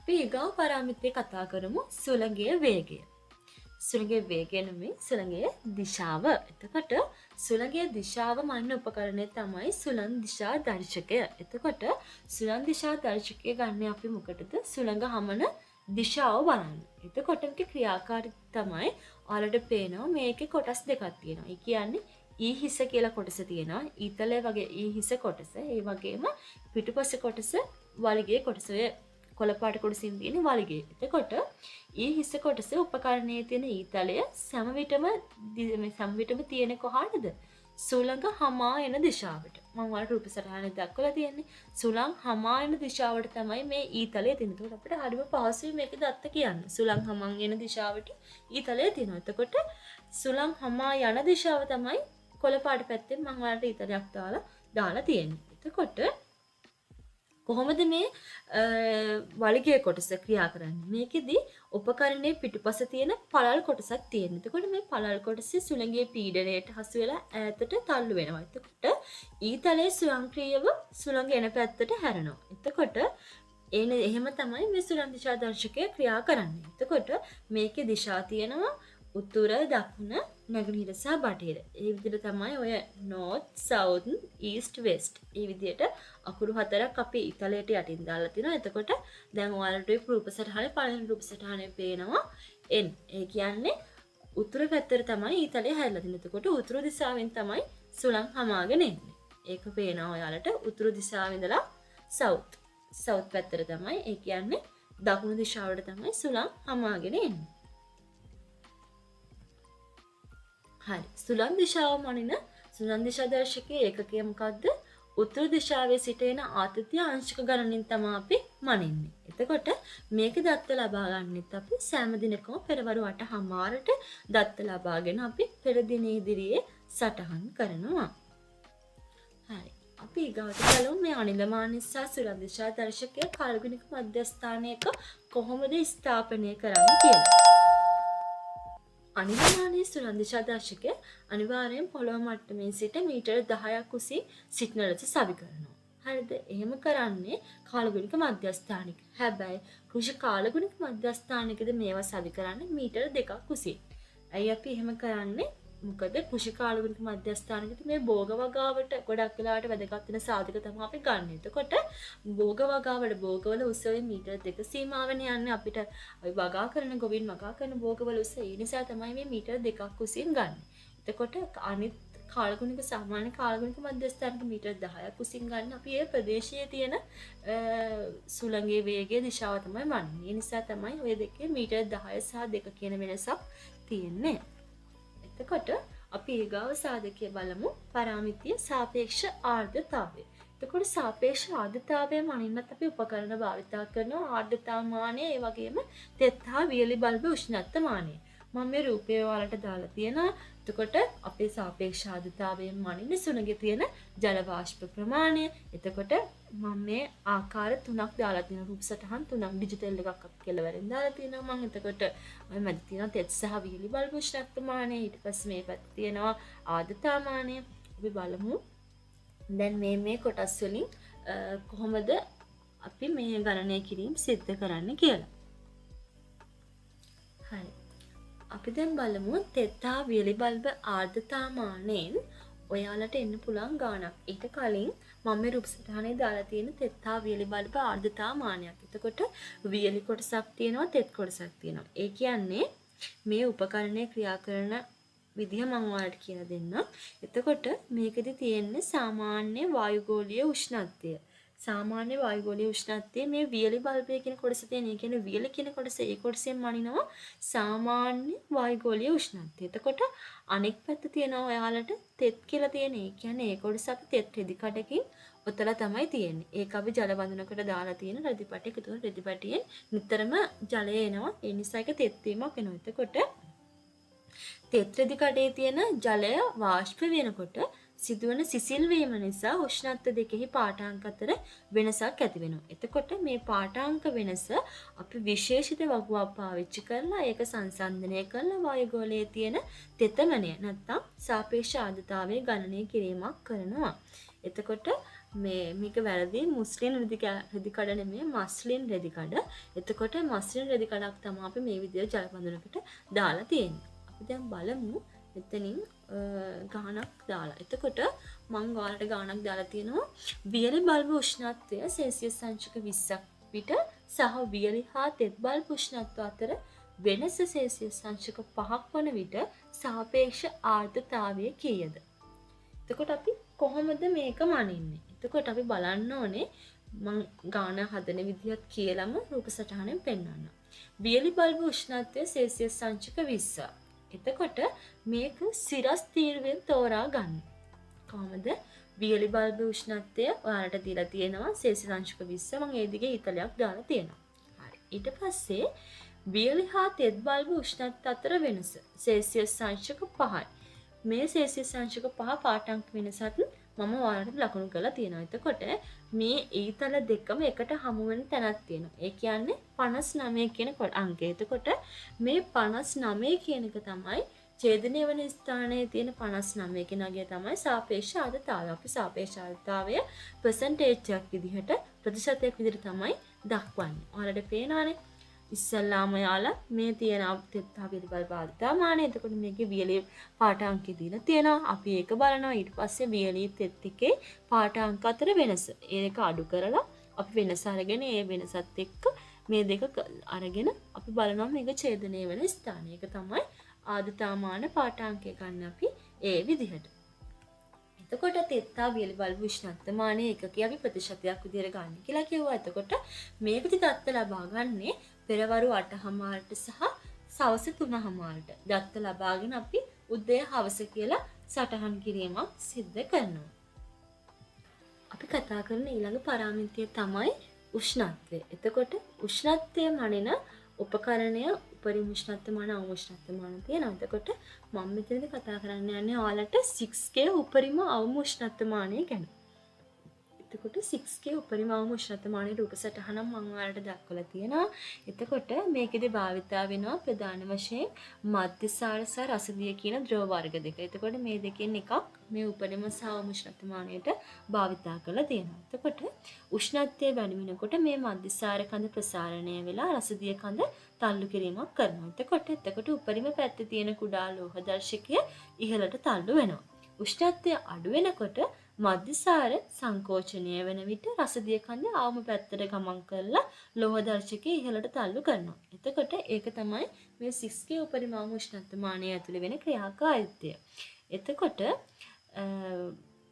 අපි ඊගාව පාරාමිතිය කතා කරමු සුළඟේ වේගය. සුළඟේ වේගය නෙමෙයි සුළඟේ දිශාව. එතකොට සුළඟේ දිශාව මනින උපකරණය තමයි සුළං දිශා දර්ශකය. එතකොට සුළං දිශා දර්ශකය ගන්න අපි මොකටද? සුළඟ හමන දිශාව බලන්න. එතකොට මේකේ ක්‍රියාකාරීත්වය තමයි ඔයාලට පේනවා මේකේ කොටස් දෙකක් තියෙනවා. ඒ කියන්නේ ඊ හිස කියලා කොටස තියෙනවා. ඊතලයේ වගේ ඊ හිස කොටස. ඒ වගේම පිටුපස කොටස වලිගේ කොටස. කොළපාට කොටසින් තියෙන වලිගේ. එතකොට ඊ හිස කොටසේ උපකරණයේ තියෙන ඊතලය සම විටම තියෙන කොහාටද? සුළඟ හමා එන දිශාවට. මම ඔයාලට රූප සටහනේ දක්වලා තියෙන්නේ. සුළං හමා එන දිශාවට තමයි මේ ඊතලය තියෙන්නේ. එතකොට අපිට හරිම පහසුයි මේක දත්ත කියන්න. සුළං හමන් එන දිශාවට ඊතලය තියෙනවා. එතකොට සුළං හමා යන දිශාව තමයි කොළපාට පැත්තෙන් මම ඔයාලට ඊතලයක් දාලා තියෙන්නේ. එතකොට කොහොමද මේ වලිගයේ කොටස ක්‍රියා කරන්නේ? මේකෙදි උපකරණයේ පිටුපස තියෙන පළල් කොටසක් තියෙනවා. එතකොට මේ පළල් කොටසේ සුළඟේ පීඩනයට හසු වෙලා ඈතට තල්ලු වෙනවා. එතකොට ඊතලයේ ස්වයංක්‍රීයව සුළඟ එන පැත්තට හැරෙනවා. එතකොට එහෙම තමයි මේ සුළං දිශා දර්ශකය ක්‍රියා කරන්නේ. එතකොට මේකේ දිශා තියෙනවා උතුර, දකුණ, නැගෙනහිර සහ බටහිර. ඒ විදිහට තමයි ඔය north, south, east, west. මේ විදිහට අකුරු හතරක් අපි ඉතලයට යටින් දාලා තිනවා. එතකොට දැන් ඔයාලට රූප සටහනේ පළවෙනි රූප සටහනේ පේනවා N. ඒ කියන්නේ උතුරු පැත්තට තමයි ඊතලයේ හැරිලා තියෙන්නේ. එතකොට උතුරු දිශාවෙන් තමයි සුළං හමාගෙන එන්නේ. ඒක පේනවා ඔයාලට උතුරු දිශාවෙන් ඉඳලා සවුත් පැත්තට තමයි. ඒ කියන්නේ දකුණු දිශාවට තමයි සුළං හමාගෙන එන්නේ. හරි. සුළං දිශාව මනින සුළං දිශා දර්ශකයේ ඒකකය මොකද්ද? උතුරු දිශාවේ සිට එන ආතතිය අංශක ගණනින් තමයි අපි මනින්නේ. එතකොට මේක දත්ත ලබා ගන්නෙත් අපි සෑම දිනකම පෙරවරු 8:00ට දත්ත ලබාගෙන අපි පෙර දින ඉදිරියේ සටහන් කරනවා. හරි. අපි ඊගාට බලමු මේ අනිලමානී සහ සුළං දිශා දර්ශකය කාලගුණික මධ්‍යස්ථානයක කොහොමද ස්ථාපනය කරන්නේ කියලා. අනිලමානී සුළං දිශා දර්ශකය අනිවාර්යෙන් පොළොව මට්ටමින් සිට මීටර 10ක් උසින් සිටින ලෙස සවි කරනවා. හරිද? එහෙම කරන්නේ කාලගුණික මධ්‍යස්ථානික. හැබැයි කෘෂි කාලගුණික මධ්‍යස්ථානිකද මේවා සවි කරන්නේ මීටර 2ක් උසින්. ඇයි අපි එහෙම කරන්නේ? මොකද කෘෂි කාලගුණික මධ්‍යස්ථානයකට මේ භෝග වගාවට ගොඩක් වෙලාවට වැදගත් වෙන සාධක තමයි අපි ගන්න. එතකොට භෝග වගාවල භෝගවල උස මීටර 2 සීමාවනේ යන්නේ අපිට අපි වගා කරන ගොවින් වගා කරන භෝගවල උස ඒ නිසා තමයි මේ මීටර 2ක් උසින් ගන්න. එතකොට අනිත් කාලගුණික සාමාන්‍ය කාලගුණික මධ්‍යස්ථානක මීටර 10ක් උසින් ගන්න අපි ඒ ප්‍රදේශයේ තියෙන සුළඟේ වේගයේ දිශාව තමයි වන්නේ. ඒ නිසා තමයි ওই දෙකේ මීටර 10 සහ 2 කියන වෙනසක් තියෙන්නේ. එතකොට අපි ඊගාව සාධකය බලමු පරාමිතිය සාපේක්ෂ ආර්ද්‍රතාවය. එතකොට සාපේක්ෂ ආර්ද්‍රතාවය මනින්නත් අපි උපකරණ භාවිතා කරනවා ආර්ද්‍රතා මානය ඒ වගේම තෙත් හා වියලි බල්බ උෂ්ණත්ව මානය. මම මේ රූපය ඔයාලට දාලා තියෙනවා. එතකොට අපේ සාපේක්ෂ ආර්ද්‍රතාවයෙන් මනින්න සුළඟේ තියෙන ජල වාෂ්ප ප්‍රමාණය. එතකොට මම මේ ආකාර තුනක් දාලා තියෙනවා. රූප සටහන් තුනක් ඩිජිටල් එකක් අපි කෙළවරෙන් දාලා තියෙනවා මම. එතකොට ඔය මැද තියෙනවා තෙත් සහ වියලි බල්බ උෂ්ණත්ව මානය. ඊට පස්සේ මේ පැත්තේ තියෙනවා ආර්ද්‍රතා මානය. අපි බලමු දැන් මේ කොටස් වලින් කොහොමද අපි මේ ගණනය කිරීම සිද්ධ කරන්න කියලා. හරි. අපි දැන් බලමු තෙත් හා වියලි බල්බ ආර්ද්‍රතා මානයෙන් ඔයාලට එන්න පුළුවන් ගාණක්. ඊට කලින් මම මේ රූප සටහනේ දාලා තියෙන තෙත් හා වියලි බල්බ ආර්ද්‍රතා මානයක්. එතකොට වියලි කොටසක් තියෙනවා තෙත් කොටසක් තියෙනවා. ඒ කියන්නේ මේ උපකරණය ක්‍රියා කරන විදිහ මම ඔයාලට කියලා දෙන්නම්. එතකොට මේකෙදි තියෙන්නේ සාමාන්‍ය වායුගෝලීය උෂ්ණත්වය. සාමාන්‍ය වායුගෝලීය උෂ්ණත්වය මේ වියලි බල්බය කියන කොටස තියෙන. ඒ කියන්නේ වියලි කියන කොටස ඒ කොටසෙන් මනිනවා සාමාන්‍ය වායුගෝලීය උෂ්ණත්වය. එතකොට අනෙක් පැත්ත තියෙනවා ඔයාලට තෙත් කියලා තියෙන. ඒ කියන්නේ ඒ කොටස අපි තෙත් රෙදි කඩකින් ඔතලා තමයි තියෙන්නේ. ඒක අපි ජල බඳුනකට දාලා තියෙන රෙදි පැටයක. එතකොට රෙදි පැටියෙන් නිතරම ජලය එනවා. ඒ නිසා ඒක තෙත් වීමක් වෙනවා. එතකොට තෙත් රෙදි කඩේ තියෙන ජලය වාෂ්ප වෙනකොට සිදුවන සිසිල් වීම නිසා උෂ්ණත්ව දෙකෙහි පාඨාංක අතර වෙනසක් ඇති වෙනවා. එතකොට මේ පාඨාංක වෙනස අපි විශේෂිත වගුවක් පාවිච්චි කරලා ඒක සංසන්දනය කරලා වායුගෝලයේ තියෙන තෙතමනය නැත්නම් සාපේක්ෂ ආර්ද්‍රතාවය ගණනය කිරීමක් කරනවා. එතකොට මේක වැරදි මුස්ලින් රෙදි කඩ නෙමෙයි මස්ලින් රෙදි කඩ. එතකොට මස්ලින් රෙදි කඩක් තමයි අපි මේ විදිහට ජල බඳුනකට දාලා තියෙන්නේ. අපි දැන් බලමු මෙතනින් ගාණක් දාලා. එතකොට මම ඔයාලට ගාණක් දාලා තියෙනවා වියලි බල්බ උෂ්ණත්වය සෙල්සියස් අංශක 20ක් පිට සහ වියලි හා තෙත් බල්බ උෂ්ණත්වය අතර වෙනස සෙල්සියස් අංශක 5ක් වන විට සාපේක්ෂ ආර්ද්‍රතාවය කීයද? එතකොට අපි කොහොමද මේක මනින්නේ? එතකොට අපි බලන්න ඕනේ මම ගාණ හදන විදිහත් කියලාම රූප සටහනෙන් පෙන්වන්න. වියලි බල්බ උෂ්ණත්වය සෙල්සියස් අංශක 20. එතකොට මේක සිරස් තීරුවෙන් තෝරා ගන්න. කොහොමද? වියලි බල්බ උෂ්ණත්වය ඔයාලට දීලා තියෙනවා සෙල්සියස් අංශක 20. මම ඒ දිගේ ඊතලයක් දාලා තියෙනවා. හරි. ඊට පස්සේ වියලි හා තෙත් බල්බ උෂ්ණත්වය අතර වෙනස සෙල්සියස් අංශක 5යි. මේ සෙල්සියස් අංශක 5 පාඨාංක වෙනසත් මම ඔයාලට ලකුණු කරලා තියෙනවා. එතකොට මේ ඊතල දෙකම එකට හමු වෙන තැනක් තියෙනවා. ඒ කියන්නේ 59 කියන අංකය. එතකොට මේ 59 කියන එක තමයි ඡේදනය වන ස්ථානයේ තියෙන 59 කෙනාගේ තමයි සාපේක්ෂ ආර්ද්‍රතාවය. අපි සාපේක්ෂ ආර්ද්‍රතාවය percentage එකක් විදිහට ප්‍රතිශතයක් විදිහට තමයි දක්වන්නේ. ඔයාලට පේනවානේ. ඉස්සල්ලාම යාලා මේ තියෙන තෙත්තා පිළිබඳ ආර්ද්‍රතාවමානය. එතකොට මේකේ වියලි පාඨාංකය දීලා තියෙනවා. අපි ඒක බලනවා. ඊට පස්සේ වියලි තෙත් එකේ පාඨාංක අතර වෙනස. ඒක අඩු කරලා අපි වෙනස අරගෙන ඒ වෙනසත් එක්ක මේ දෙක අරගෙන අපි බලනවා මේක ඡේදනය වෙන ස්ථානය. ඒක තමයි ආර්ද්‍රතාවමාන පාඨාංකය ගන්න අපි ඒ විදිහට. එතකොට තෙත්තා වියලි බල්බ උෂ්ණත්වමානය ඒකකයේ අපි ප්‍රතිශතයක් විදිහට ගන්න කියලා කිව්වා. එතකොට මේ විදි දත්ත ලබා ගන්නේ පෙරවරු 8:00ට සහ සවස 3:00ට. දත්ත ලබාගෙන අපි උදේ හවස කියලා සටහන් කිරීමක් සිද්ධ කරනවා. අපි කතා කරන ඊළඟ පාරාමිතිය තමයි උෂ්ණත්වය. එතකොට උෂ්ණත්වය මනින උපකරණය උපරිම උෂ්ණත්වමාන අවම උෂ්ණත්වමාන තියෙනවා. එතකොට මම මෙතනදී කතා කරන්න යන්නේ ඔයාලට 6K උපරිම අවම උෂ්ණත්වමානය ගැන. එතකොට 6K උපරිම අවම උෂ්ණත්වමානයේ රූප සටහනක් මම ඔයාලට දක්වලා තියෙනවා. එතකොට මේකෙදි භාවිතා වෙනවා ප්‍රධාන වශයෙන් මධ්‍යසාර සහ රසදිය කියන ද්‍රව වර්ග දෙක. එතකොට මේ දෙකෙන් එකක් මේ උපරිම සහ අවම උෂ්ණත්වමානයට භාවිතා කරලා තියෙනවා. එතකොට උෂ්ණත්වය වැඩි වෙනකොට මේ මධ්‍යසාර කඳ ප්‍රසාරණය වෙලා රසදිය කඳ තල්ලු කිරීමක් කරනවා. එතකොට උපරිම පැත්තේ තියෙන කුඩා ලෝහ දර්ශකය ඉහළට තල්ලු වෙනවා. උෂ්ණත්වය අඩු වෙනකොට මධ්‍යසාර සංකෝචනය වෙන විට රසදිය කඳ අවම පැත්තට ගමන් කරලා ලෝහ දර්ශකය ඉහළට තල්ලු කරනවා. එතකොට ඒක තමයි මේ 6K උපරිම අවම උෂ්ණත්වමානය ඇතුළේ වෙන ක්‍රියාකාරීත්වය. එතකොට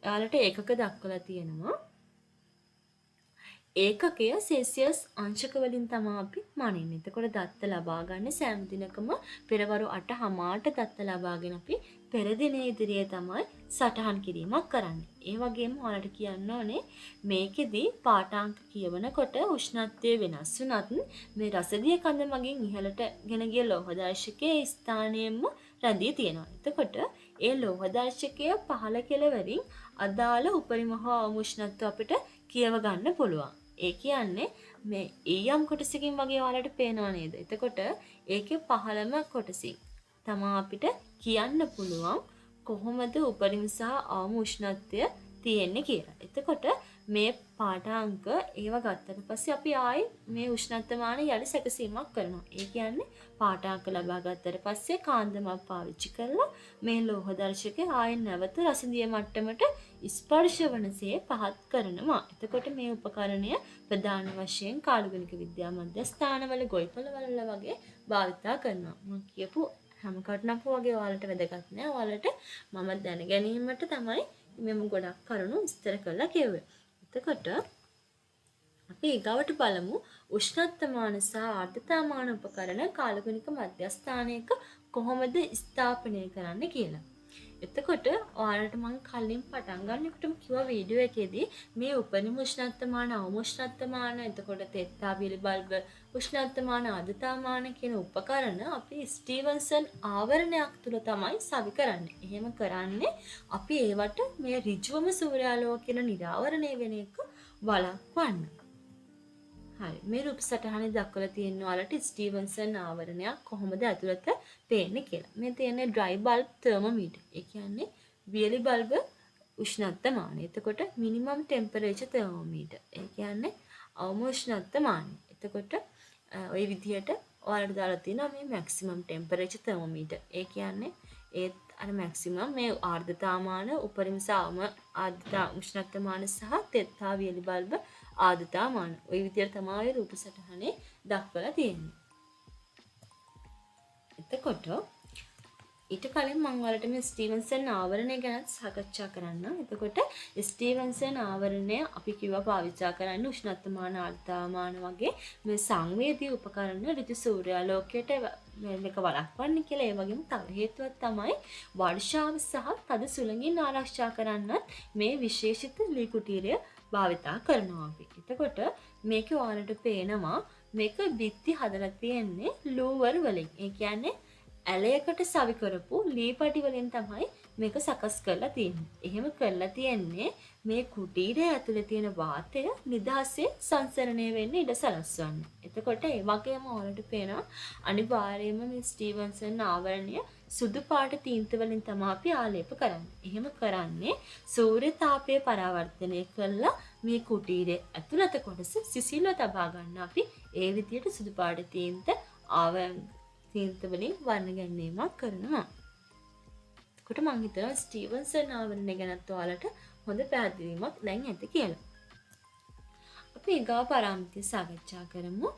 යාලට ඒකක දක්වලා තියෙනවා. ඒකකය සෙල්සියස් අංශක වලින් තමයි අපි මනින්නේ. එතකොට දත්ත ලබා ගන්න සෑම දිනකම පෙරවරු 8:00ට දත්ත ලබාගෙන අපි පෙර දිනේ ඉදිරියේ තමයි සටහන් කිරීමක් කරන්නේ. ඒ වගේම ඔයාලට කියන්න ඕනේ මේකෙදි පාඨාංක කියවනකොට උෂ්ණත්වය වෙනස් වුණත් මේ රසදිය කඳ මගින් ඉහළට ගෙන ගිය ලෝහ දර්ශකයේ ස්ථානයෙන්ම රැඳී තියෙනවා. එතකොට ඒ ලෝහ දර්ශකය පහළ කෙළවරින් අදාළ උපරිම හෝ අවම උෂ්ණත්වය අපිට කියව ගන්න පුළුවන්. ඒ කියන්නේ මේ ඊයම් කොටසකින් වගේ ඔයාලට පේනවා නේද? එතකොට ඒකේ පහළම කොටසින් තමයි අපිට කියන්න පුළුවන් කොහොමද උපරිම සහ අවම උෂ්ණත්වය තියෙන්නේ කියලා. එතකොට මේ පාඨාංක ඒව ගත්තට පස්සේ අපි ආයි මේ උෂ්ණත්වමාන යලි සැකසීමක් කරනවා. ඒ කියන්නේ පාඨාංක ලබා ගත්තට පස්සේ කාන්දමක් පාවිච්චි කරලා මේ ලෝහ දර්ශකය ආයෙ නැවත රසදිය මට්ටමට ස්පර්ශ වනසේ පහත් කරනවා. එතකොට මේ උපකරණය ප්‍රධාන වශයෙන් කාලගුණික විද්‍යා මධ්‍යස්ථානවල ගොවිපළවල වගේ භාවිතා කරනවා. මම කියපු හැම කටනක් වගේ ඔයාලට වැදගත් නෑ. ඔයාලට මම දැන ගැනීමට තමයි මෙම ගොඩක් කරුණු විස්තර කරලා කිව්වේ. එතකොට අපි ඊගවට බලමු උෂ්ණත්වමාන සහ ආර්ද්‍රතාවමාන උපකරණ කාලගුණික මධ්‍යස්ථානයක කොහොමද ස්ථාපනය කරන්න කියලා. එතකොට ඔයාලට මම කලින් පටන් ගන්නකොටම කිව්වා වීඩියෝ එකේදී මේ උපරිම උෂ්ණත්වමාන අවම උෂ්ණත්වමාන එතකොට තෙත්තා වියලි බල්බ උෂ්ණත්වමාන ආර්ද්‍රතාවමාන කියන උපකරණ අපි ස්ටීවන්සන් ආවරණයක් තුල තමයි සවි කරන්නේ. එහෙම කරන්නේ අපි ඒවට මේ ඍජුවම සූර්යාලෝක කියන නිරාවරණය වෙන එක වළක්වන්න. හරි මේ රූප සටහනේ දක්වලා තියෙන ඔයාලට ස්ටීවන්සන් ආවරණයක් කොහොමද ඇතුළත පේන්නේ කියලා. මේ තියෙන්නේ dry bulb thermometer. ඒ කියන්නේ වියලි බල්බ උෂ්ණත්වමානය. එතකොට minimum temperature thermometer. ඒ කියන්නේ අවම උෂ්ණත්වමානය. එතකොට ওই විදිහට ඔයාලට දාලා තියෙනවා මේ maximum temperature thermometer. ඒ කියන්නේ ඒත් අර maximum මේ ආර්ද්‍රතාවමාන උපරිම සහ අවම ආර්ද්‍රතා උෂ්ණත්වමාන සහ තෙත්තා වියලි බල්බ ආර්ද්‍රතාවමාන. ওই විදිහට තමයි රූප සටහනේ දක්වලා තියෙන්නේ. එතකොට ඊට කලින් මම ඔයාලට මේ ස්ටීවන්සන් ආවරණය ගැන සාකච්ඡා කරන්න. එතකොට ස්ටීවන්සන් ආවරණය අපි කිව්වා පාවිච්චි කරන්න උෂ්ණත්වමාන ආර්ද්‍රතාවමාන වගේ මේ සංවේදී උපකරණ ඍතු සූර්යාලෝකයට මේක වළක්වන්න කියලා. ඒ වගේම තව හේතුවක් තමයි වර්ෂාව සහ තද සුළඟින් ආරක්ෂා කරන්නත් මේ විශේෂිත ලී කුටීරය භාවිතා කරනවා අපි. එතකොට මේක ඔයාලට පේනවා මේක බිත්ති හදලා තියෙන්නේ ලූවර් වලින්. ඒ කියන්නේ ඇලයකට සවි කරපු ලී පටි වලින් තමයි මේක සකස් කරලා තියෙන්නේ. එහෙම කරලා තියෙන්නේ මේ කුටීරය ඇතුලේ තියෙන වාතය නිදහසේ සංසරණය වෙන්න ඉඩ සලස්වන්න. එතකොට ඒ වගේම ඔයාලට පේනවා අනිවාර්යයෙන්ම මේ ස්ටීවන්සන් ආවරණය සුදු පාට තීන්ත වලින් තමයි අපි ආලේප කරන්නේ. එහෙම කරන්නේ සූර්ය තාපය පරාවර්තනය කළා මේ කුටීරයේ ඇතුළත කොටස සිසිල්ව තබා ගන්න අපි ඒ විදිහට සුදු පාට තීන්ත තීන්ත වලින් වර්ණ ගැනීමක් කරනවා. එතකොට මම හිතනවා ස්ටීවන්සන් ආවරණය ගැනත් ඔයාලට හොඳ පැහැදිලිවීමක් දැන් ඇති කියලා. අපි ඊගා පරාමිතිය සාකච්ඡා කරමු.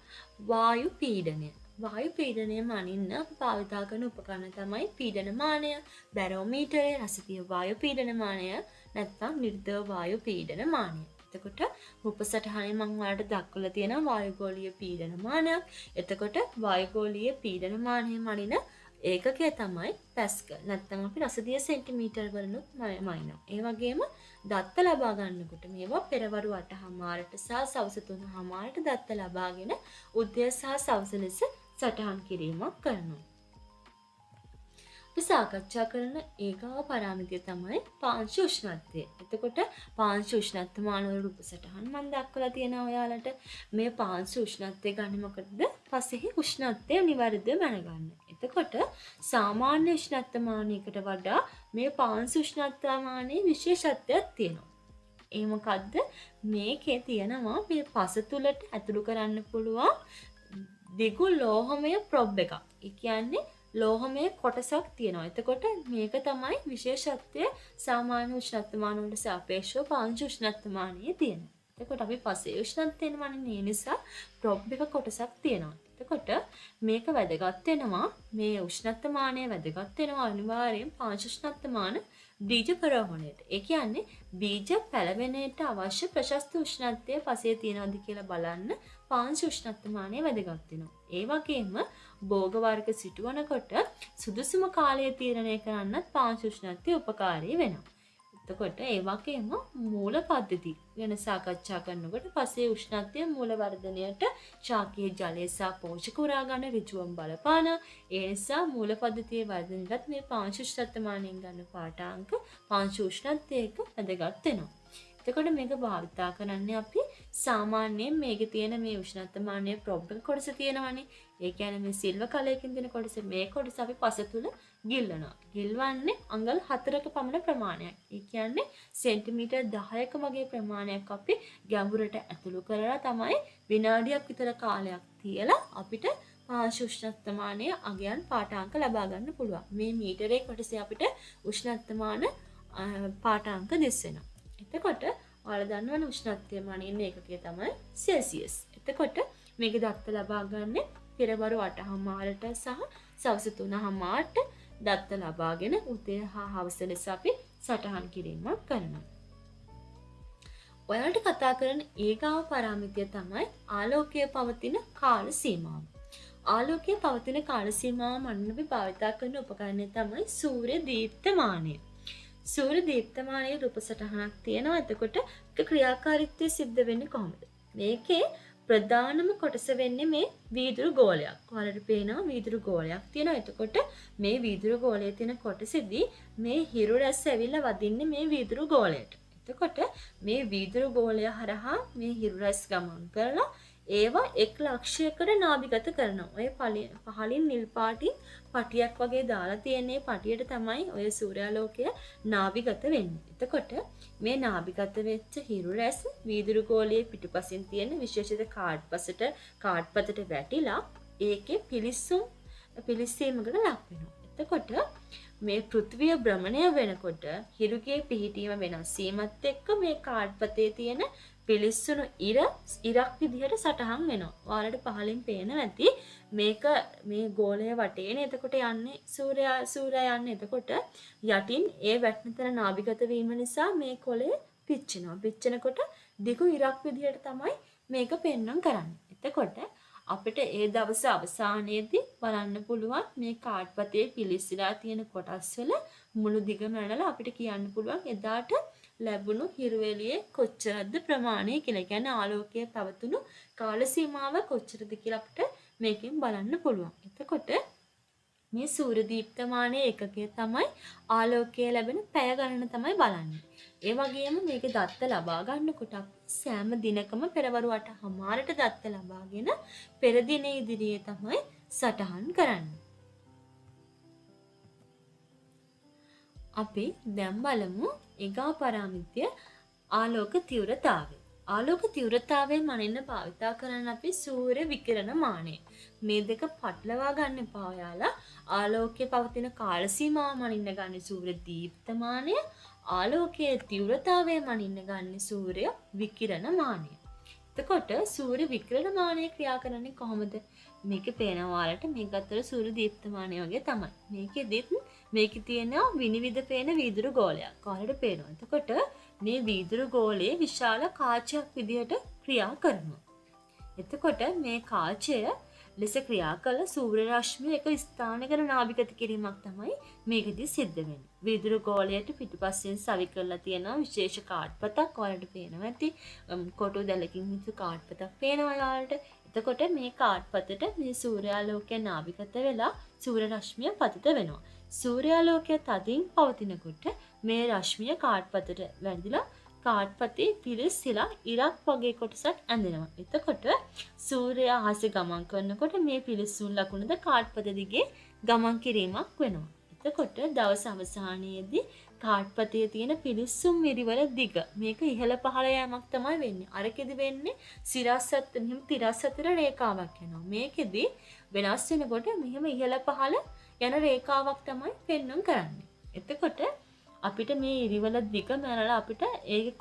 වායු පීඩනය. වායු පීඩනය මනින්න අපි භාවිතා කරන උපකරණ තමයි පීඩනමානය, බැරෝමීටරය, රසදිය වායු පීඩනමානය නැත්නම් නිර්දේව වායු පීඩනමානය. එතකොට රූපසටහනේ මම ඔයාලට දක්වලා තියෙනවා වායුගෝලීය පීඩනමානයක්. එතකොට වායුගෝලීය පීඩනමානය මනින ඒකකය තමයි පැස්කල්. නැත්නම් අපි රසදිය සෙන්ටිමීටර් වලනුත් මනිනවා. ඒ වගේම දත්ත ලබා ගන්නකොට මේවා පෙරවරු 8:00ට සහ සවස් 3:00ට දත්ත ලබාගෙන උදය සහ සවස ලෙස සටහන් කිරීමක් කරනවා. අපි සාකච්ඡා කරන ඒකාව පරාමිතිය තමයි පාංශු උෂ්ණත්වය. එතකොට පාංශු උෂ්ණත්ව මානව රූප සටහන් මම දක්වලා තියෙනවා ඔයාලට. මේ පාංශු උෂ්ණත්වය ගන්න මොකටද? පසෙහි උෂ්ණත්වය නිවැරදිව දැනගන්න. එතකොට සාමාන්‍ය උෂ්ණත්ව මානයකට වඩා මේ පාංශු උෂ්ණත්ව මානයේ විශේෂත්වයක් තියෙනවා. ඒ මොකද්ද? මේකේ තියෙනවා මේ පස තුලට ඇතුළු කරන්න පුළුවන් දිගු ලෝහමය ප්‍රොබ් එකක්. ඒ කියන්නේ ලෝහමය කොටසක් තියෙනවා. එතකොට මේක තමයි විශේෂත්වය සාමාන්‍ය උෂ්ණත්වමාන වලට සාපේක්ෂව පාංශු උෂ්ණත්වමානයේ තියෙන. එතකොට අපි පසේ උෂ්ණත්වයෙන් මනින්නේ නිසා ප්‍රොබ් එක කොටසක් තියෙනවා. එතකොට මේක වැදගත් වෙනවා මේ උෂ්ණත්වමානය වැදගත් වෙනවා අනිවාර්යෙන් පාංශු උෂ්ණත්වමාන බීජ ප්‍රරෝහණයට. ඒ කියන්නේ බීජ පැලවෙන්නට අවශ්‍ය ප්‍රශස්ත උෂ්ණත්වය පසේ තියෙනවද කියලා බලන්න පාංශු උෂ්ණත්වමානය වැදගත් වෙනවා. ඒ වගේම භෝග වර්ග සිටුවනකොට සුදුසුම කාලය තීරණය කරන්නත් පාංශු උෂ්ණත්වය උපකාරී වෙනවා. එතකොට ඒ වගේම මූල පද්ධති ගැන සාකච්ඡා කරනකොට පසේ උෂ්ණත්වය මූල වර්ධනයට ශාකීය ජලය සහ පෝෂක උරා ගන්න ඍජුවම බලපාන. ඒ නිසා මූල පද්ධතියේ වර්ධනයටත් මේ පාංශු උෂ්ණත්වමානයෙන් ගන්න පාඨාංක පාංශු උෂ්ණත්වයක වැදගත් වෙනවා. එතකොට මේක භාවිතා කරන්නේ අපි සාමාන්‍යයෙන් මේකේ තියෙන මේ උෂ්ණත්වමානයේ ප්‍රොබ්ලම් කොටස තියෙනවානේ. ඒ කියන්නේ මේ සිල්ව කලයකින් දෙන කොටස මේ කොටස අපි පස තුල ගිල්ලනවා. ගිල්වන්නේ අඟල් 4ක පමණ ප්‍රමාණයක්. ඒ කියන්නේ සෙන්ටිමීටර් 10ක වගේ ප්‍රමාණයක් අපි ගැඹුරට ඇතුළු කරලා තමයි විනාඩියක් විතර කාලයක් තියලා අපිට පාංශු උෂ්ණත්වමානයේ අගයන් පාඨාංක ලබා ගන්න පුළුවන්. මේ මීටරේ කොටසේ අපිට උෂ්ණත්වමාන පාඨාංක දිස් වෙනවා. එතකොට ඔයාලා දන්නවනේ උෂ්ණත්වය මනින්න ඒකකය තමයි සෙල්සියස්. එතකොට මේක දත්ත ලබා ගන්න පෙරවරු 8:00ට සහ සවස් 3:00ට දත්ත ලබාගෙන උදේ හා හවස ලෙස අපි සටහන් කිරීමක් කරනවා. ඔයාලට කතා කරන ඒකාව පරාමිතිය තමයි ආලෝකයේ පවතින කාල සීමාව. ආලෝකයේ පවතින කාල සීමාව මනින්න අපි භාවිතා කරන උපකරණය තමයි සූර්ය දීප්තමානය. සූර්ය දීප්තමානයේ රූප සටහනක් තියෙනවා. එතකොට ඒක ක්‍රියාකාරීත්වය සිද්ධ වෙන්නේ කොහොමද? මේකේ ප්‍රධානම කොටස වෙන්නේ මේ වීදුරු ගෝලයක්. ඔයාලට පේනවා වීදුරු ගෝලයක් තියෙනවා. එතකොට මේ වීදුරු ගෝලයේ තියෙන කොටසෙදී මේ හිරු රැස් ඇවිල්ලා වදින්නේ මේ වීදුරු ගෝලයට. එතකොට මේ වීදුරු ගෝලය හරහා මේ හිරු රැස් ගමන් කරලා ඒවා එක් ලක්ෂයකට නාභිගත කරනවා. ඔය පහලින් නිල් පාටින් පටියක් වගේ දාලා තියෙන්නේ පටියට තමයි ඔය සූර්යාලෝකය නාභිගත වෙන්නේ. එතකොට මේ නාභිගත වෙච්ච හිරු රැස් වීදුරු ගෝලයේ පිටුපසින් තියෙන විශේෂිත කාඩ්පතට වැටිලා ඒකේ පිලිස්සීමකට ලක් වෙනවා. එතකොට මේ පෘථිවිය භ්‍රමණය වෙනකොට හිරුගේ පිහිටීම වෙනස් වීමත් එක්ක මේ කාඩ්පතේ තියෙන පිලිස්සුණු ඉරක් විදිහට සටහන් වෙනවා. ඔයාලට පහලින් පේනවා ඇති මේක මේ ගෝලය වටේනේ එතකොට යන්නේ සූර්යයා යන්නේ. එතකොට යටින් ඒ වැටෙන තැන නාභිගත වීම නිසා මේ කොළය පිච්චෙනවා. පිච්චෙනකොට දිගු ඉරක් විදිහට තමයි මේක පෙන්වන්න කරන්නේ. එතකොට අපිට ඒ දවස අවසානයේදී බලන්න පුළුවන් මේ කාඩ්පතේ පිලිස්සලා තියෙන කොටස් වල මුළු දිගම ඇනලා අපිට කියන්න පුළුවන් එදාට ලැබුණු හිරු එළියේ කොච්චරද ප්‍රමාණය කියලා. කියන්නේ ආලෝකයේ පවතුණු කාල සීමාව කොච්චරද කියලා අපිට මේකෙන් බලන්න පුළුවන්. එතකොට මේ සූර්ය දීප්තමානයේ ඒකකය තමයි ආලෝකය ලැබෙන පැය ගණන තමයි බලන්නේ. ඒ වගේම මේකේ දත්ත ලබා ගන්නකොට සෑම දිනකම පෙරවරු 8:00ට දත්ත ලබාගෙන පෙර දින ඉදිරියේ තමයි සටහන් කරන්නේ. අපි දැන් බලමු ඊගා පාරාමිතිය ආලෝක තීව්‍රතාවය. ආලෝක තීව්‍රතාවය මනින්න භාවිතා කරන්න අපි සූර්ය විකිරණ මානය. මේ දෙක පටලවා ගන්න එපා ඔයාලා. ආලෝකයේ පවතින කාල සීමාව මනින්න ගන්න සූර්ය දීප්තමානය. ආලෝකයේ තීව්‍රතාවය මනින්න ගන්න සූර්ය විකිරණ මානය. එතකොට සූර්ය විකිරණ මානය ක්‍රියා කරන්නේ කොහොමද? මේකේ පේනවා ඔයාලට මේක අතර සූර්ය දීප්තමානය වගේ තමයි. මේකෙදිත් මේකේ තියෙනවා විනිවිද පේන වීදුරු ගෝලයක්. ඔයාලට පේනවා. එතකොට මේ වීදුරු ගෝලයේ විශාල කාචයක් විදිහට ක්‍රියා කරනවා. එතකොට මේ කාචය ලෙස ක්‍රියා කළ සූර්ය රශ්මිය එක ස්ථානයකට නාභිගත කිරීමක් තමයි මේකදී සිද්ධ වෙන්නේ. වීදුරු ගෝලයට පිටුපස්සෙන් සවි කරලා තියෙන විශේෂ කාඩ්පතක් ඔයාලට පේනවා ඇති. කොටු දැලකින් යුතු කාඩ්පතක් පේනවා ඔයාලට. එතකොට මේ කාඩ්පතට මේ සූර්යාලෝකය නාභිගත වෙලා සූර්ය රශ්මිය පතිත වෙනවා. සූර්යාලෝකය තදින් පවතිනකොට මේ රශ්මිය කාඩ්පතට වැදිලා කාඩ්පතේ පිලිස්සලා ඉරක් වගේ කොටසක් ඇඳෙනවා. එතකොට සූර්යයා ආසේ ගමන් කරනකොට මේ පිලිස්සුන් ලකුණද කාඩ්පත දිගේ ගමන් කිරීමක් වෙනවා. එතකොට දවස් අවසානයේදී කාඩ්පතේ තියෙන පිලිස්සුම් මිරිවල දිග මේක ඉහළ පහළ යෑමක් තමයි වෙන්නේ. අරකෙදි වෙන්නේ සිරස්සත් මෙහෙම තිරස් අතර රේඛාවක් යනවා. මේකෙදි වෙනස් වෙනකොට මෙහෙම ඉහළ පහළ යන රේඛාවක් තමයි පෙන්වන්න කරන්නේ. එතකොට අපිට මේ ඉරිවල දිග මැනලා අපිට ඒකේ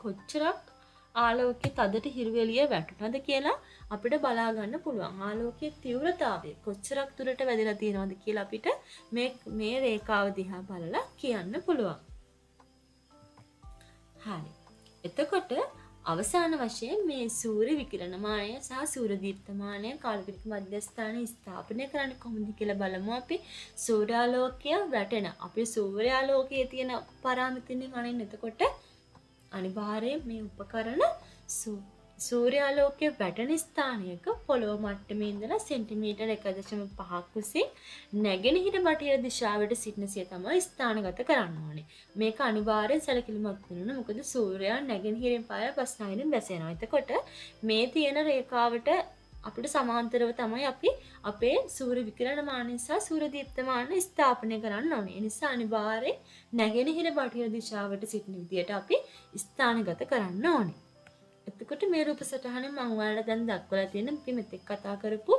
කොච්චරක් ආලෝකයේ තදට හිරු එළිය වැටුණාද කියලා අපිට බලා ගන්න පුළුවන්. ආලෝකයේ තීව්‍රතාවය කොච්චරක් දුරට වැදලා තියෙනවද කියලා අපිට මේ රේඛාව දිහා බලලා කියන්න පුළුවන්. හරි. එතකොට අවසාන වශයෙන් මේ සූර්ය විකිරණමානය සහ සූර්ය දීප්තමානය කාලකෘතික මධ්‍යස්ථානයේ ස්ථාපනය කරන්නේ කොහොමද කියලා බලමු අපි. සූර්යාලෝකය වැටෙන අපේ සූර්යාලෝකයේ තියෙන පාරාමිතින්නේ මනින්න. එතකොට අනිවාර්යයෙන් මේ උපකරණ සූර්යාලෝකයේ වැටෙන ස්ථානයක පොළොව මට්ටමේ ඉඳලා සෙන්ටිමීටර් 1.5ක් උසින් නැගෙනහිර බටහිර දිශාවට සිටිනසිය තමයි ස්ථානගත කරන්න ඕනේ. මේක අනිවාර්යෙන් සැලකිලිමත් වෙනවා. මොකද සූර්යයා නැගෙනහිරින් පාය බස්නාහිරින් බැසෙනවා. එතකොට මේ තියෙන රේඛාවට අපිට සමාන්තරව තමයි අපි අපේ සූර්ය විකිරණමානය සහ සූර්ය දීප්තමානය ස්ථාපනය කරන්න ඕනේ. ඒ නිසා අනිවාර්යෙන් නැගෙනහිර බටහිර දිශාවට සිටින විදියට අපි ස්ථානගත කරන්න ඕනේ. එතකොට මේ රූප සටහනේ මම ඔයාලට දැන් දක්වලා තියෙන අපි මෙතෙක් කතා කරපු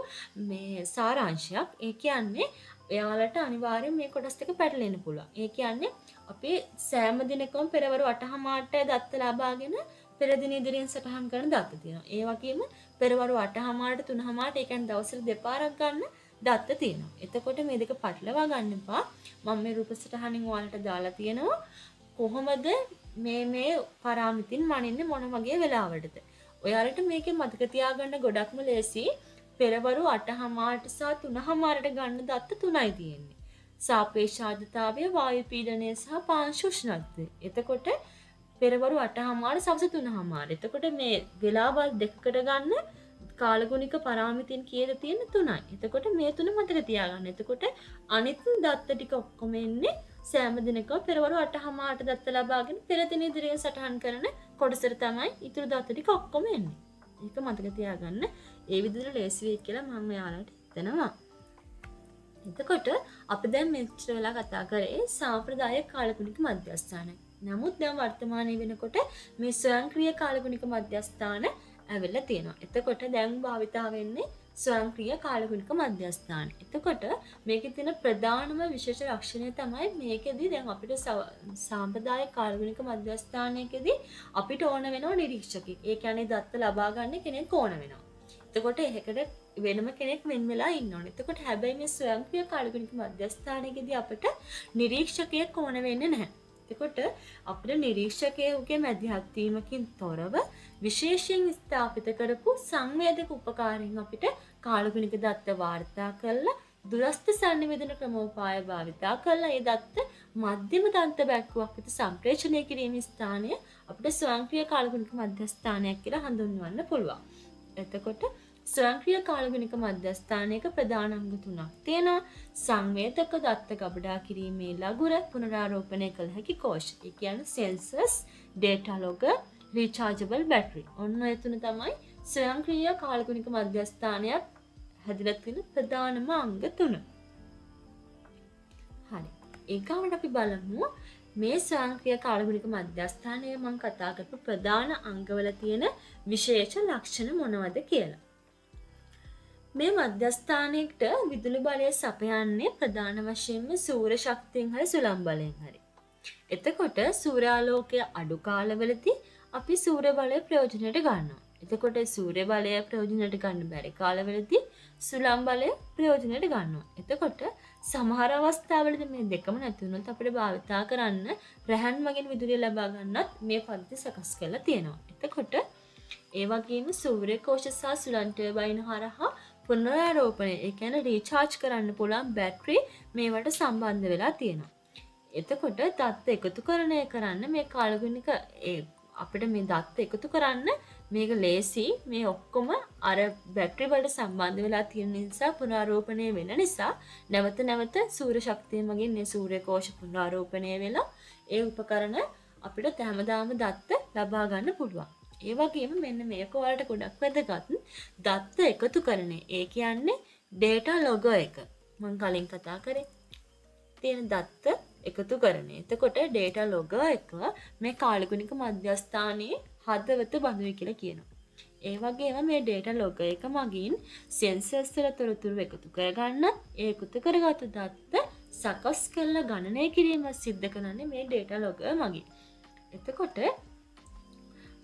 මේ සාරාංශයක්. ඒ කියන්නේ ඔයාලට අනිවාර්යෙන් මේ කොටස් දෙක පැටලෙන්න පුළුවන්. ඒ කියන්නේ අපි සෑම දිනකම පෙරවරු 8:00ට දත්ත ලබාගෙන පෙර දින ඉදිරියෙන් සටහන් කරන දත්ත තියෙනවා. ඒ වගේම පෙරවරු 8:00ට 3:00ට ඒ කියන්නේ දවසට දෙපාරක් ගන්න දත්ත තියෙනවා. එතකොට මේ දෙක පටලවා ගන්න එපා. මම මේ රූප සටහනින් ඔයාලට දාලා තියෙනවා කොහොමද මේ පාරාමිතින් මනින්නේ මොන වගේ වෙලාවටද. ඔයාලට මේකේ මතක තියාගන්න ගොඩක්ම ලේසි. පෙරවරු 8:00ට සහ 3:00ට ගන්න දත්ත තුනයි තියෙන්නේ. සාපේක්ෂ ආර්ද්‍රතාවය, වායු පීඩනය සහ පාංශු උෂ්ණත්වය. එතකොට පෙරවරු 8:00 සවස් 3:00. එතකොට මේ වෙලාවල් දෙකකට ගන්න කාලගුණික පාරාමිතින් කීයද තියෙන්නේ? 3යි. එතකොට මේ තුන මතක තියාගන්න. එතකොට අනිත් දත්ත ටික ඔක්කොම එන්නේ සෑම දිනකම පෙරවරු 8:00ට දත්ත ලබාගෙන පෙර දින ඉදිරියෙන් සටහන් කරන කොටසට තමයි ඊටු දත්ත ටික ඔක්කොම එන්නේ. ඒක මතක තියාගන්න. ඒ විදිහට ලේසි වෙයි කියලා මම ඔයාලට හිතනවා. එතකොට අපි දැන් මෙච්චර වෙලා කතා කරේ සාම්ප්‍රදායික කාලගුණික මධ්‍යස්ථාන. නමුත් දැන් වර්තමානයේ වෙනකොට මේ ස්වයංක්‍රීය කාලගුණික මධ්‍යස්ථාන ඇවිල්ලා තියෙනවා. එතකොට දැන් භාවිතා වෙන්නේ ස්වයංක්‍රීය කාලගුණික මධ්‍යස්ථාන. එතකොට මේකේ තියෙන ප්‍රධානම විශේෂ ලක්ෂණය තමයි මේකෙදි දැන් අපිට සාම්ප්‍රදායික කාලගුණික මධ්‍යස්ථානයකදී අපිට ඕන වෙනවා නිරීක්ෂකෙක්. ඒ කියන්නේ දත්ත ලබා ගන්න කෙනෙක් ඕන වෙනවා. එතකොට ඒකට වෙනම කෙනෙක් වෙන වෙලා ඉන්න ඕනේ. එතකොට හැබැයි මේ ස්වයංක්‍රීය කාලගුණික මධ්‍යස්ථානයකදී අපිට නිරීක්ෂකයෙක් ඕන වෙන්නේ නැහැ. එතකොට අපිට නිරීක්ෂකයෙකුගේ මැදිහත් වීමකින් තොරව විශේෂයෙන් ස්ථාපිත කරපු සංවේදක උපකාරයෙන් අපිට කාලගුණික දත්ත වාර්තා කරලා දුරස්ථ සංනිවේදන ක්‍රමෝපාය භාවිතා කරලා ඒ දත්ත මධ්‍යම දන්ත බැක්කුවක් වෙත සම්ප්‍රේෂණය කිරීමේ ස්ථානය අපිට ස්වයංක්‍රීය කාලගුණික මධ්‍යස්ථානයක් කියලා හඳුන්වන්න පුළුවන්. එතකොට ස්වයංක්‍රීය කාලගුණික මධ්‍යස්ථානයක ප්‍රධාන අංග තුනක් තියෙනවා. සංවේදක දත්ත ගබඩා කිරීමේ ලගුර පුනරාරෝපණය කළ හැකි කෝෂ. ඒ කියන්නේ සෙන්සර්ස්, ඩේටා ලොගර්, රීචාර්ජබල් බැටරි. ඔන්න ඔය තුන තමයි ස්වයංක්‍රීය කාලගුණික මධ්‍යස්ථානයක් හැදිලා තියෙන ප්‍රධානම අංග තුන. හරි. ඒකවට අපි බලමු මේ ස්වයංක්‍රීය කාලගුණික මධ්‍යස්ථානයේ මම කතා කරපු ප්‍රධාන අංගවල තියෙන විශේෂ ලක්ෂණ මොනවද කියලා. මේ මධ්‍යස්ථානයේට විදුලි බලය සපයන්නේ ප්‍රධාන වශයෙන්ම සූර්ය ශක්තියෙන් හරි සුළං බලයෙන් හරි. එතකොට සූර්යාලෝකයේ අඩු කාලවලදී අපි සූර්ය බලය ප්‍රයෝජනයට ගන්නවා. එතකොට සූර්ය බලය ප්‍රයෝජනයට ගන්න බැරි කාලවලදී සුළං බලය ප්‍රයෝජනයට ගන්නවා. එතකොට සමහර අවස්ථාවලදී මේ දෙකම නැති වුණොත් අපිට භාවිතා කරන්න රැහන් මගින් විදුලිය ලබා ගන්නත් මේ පද්ධතිය සකස් කරලා තියෙනවා. එතකොට ඒ වගේම සූර්ය කෝෂ සහ සුළං ටර්බයින් හරහා පුනරාරෝපණය, ඒ කියන්නේ රීචාර්ජ් කරන්න පුළුවන් බැටරි මේවට සම්බන්ධ වෙලා තියෙනවා. එතකොට දත්ත එකතුකරණය කරන්න මේ කාලගුණික අපිට මේ දත්ත එකතු කරන්න මේක ලේසි. මේ ඔක්කොම අර බැටරි වලට සම්බන්ධ වෙලා තියෙන නිසා පුනරාරෝපණය වෙන නිසා නැවත නැවත සූර්ය ශක්තිය මගින් මේ සූර්ය කෝෂ පුනරාරෝපණය වෙලා ඒ උපකරණ අපිට හැමදාම දත්ත ලබා ගන්න පුළුවන්. ඒ වගේම මෙන්න මේක වලට ගොඩක් වැදගත් දත්ත එකතුකරණය. ඒ කියන්නේ data logger එක. මම කලින් කතා කරේ තියෙන දත්ත එකතුකරණය. එතකොට data logger එක මේ කාලගුණික මධ්‍යස්ථානයේ හදවත බඳුයි කියලා කියනවා. ඒ වගේම මේ data logger එක මගින් sensors වල තොරතුරු එකතු කරගන්න, ඒ එකතු කරගත්තු දත්ත සකස් කරලා ගණනය කිරීම සිද්ධ කරන්නේ මේ data logger මගින්. එතකොට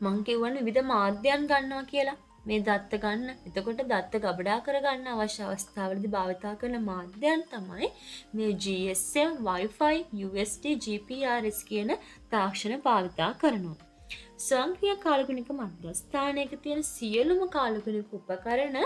මං කියවන විවිධ මාධ්‍යයන් ගන්නවා කියලා මේ දත්ත ගන්න. එතකොට දත්ත ගබඩා කරගන්න අවශ්‍ය අවස්ථාවලදී භාවිතා කරන මාධ්‍යයන් තමයි මේ GSM, Wi-Fi, USD, GPRS කියන තාක්ෂණ භාවිතා කරනවා. ස්වයංක්‍රීය කාලගුණික මධ්‍යස්ථානයක තියෙන සියලුම කාලගුණික උපකරණ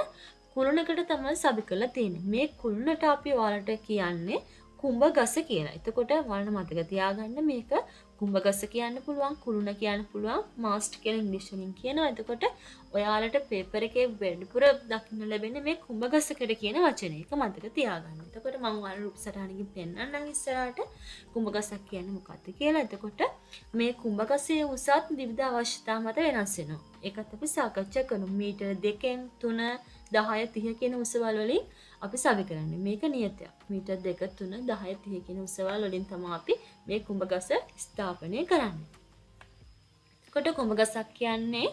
කුළුණකට තමයි සබි කරලා තියෙන්නේ. මේ කුළුණට අපි ඔයාලට කියන්නේ කුඹ ගස කියලා. එතකොට ඔයාලට මතක තියාගන්න මේක කුඹ ගස කියන්න පුළුවන්, කුළුණ කියන්න පුළුවන්, මාස්ට් කියලා ඉංග්‍රීසි වලින් කියනවා. එතකොට ඔයාලට පේපර් එකේ වැඩිපුර දකින්න ලැබෙන්නේ මේ කුඹ ගසකට කියන වචනේ. ඒක මතක තියාගන්න. එතකොට මම ඔයාලට රූප සටහනකින් පෙන්නන්නම් ඉස්සරහට කුඹ ගසක් කියන්නේ මොකක්ද කියලා. එතකොට මේ කුඹ ගසේ උසත් විවිධ අවශ්‍යතා මත වෙනස් වෙනවා. ඒකත් අපි සාකච්ඡා කරමු. මීටර 2, 3, 10, 30 කියන උසවල් වලින් අපි සවි කරන්නේ. මේක නියතයක්. මීටර 2, 3, 10, 30 කියන උසවල් වලින් තමයි අපි මේ කුඹ ගස ස්ථාපනය කරන්නේ. එතකොට කුඹ ගසක් කියන්නේ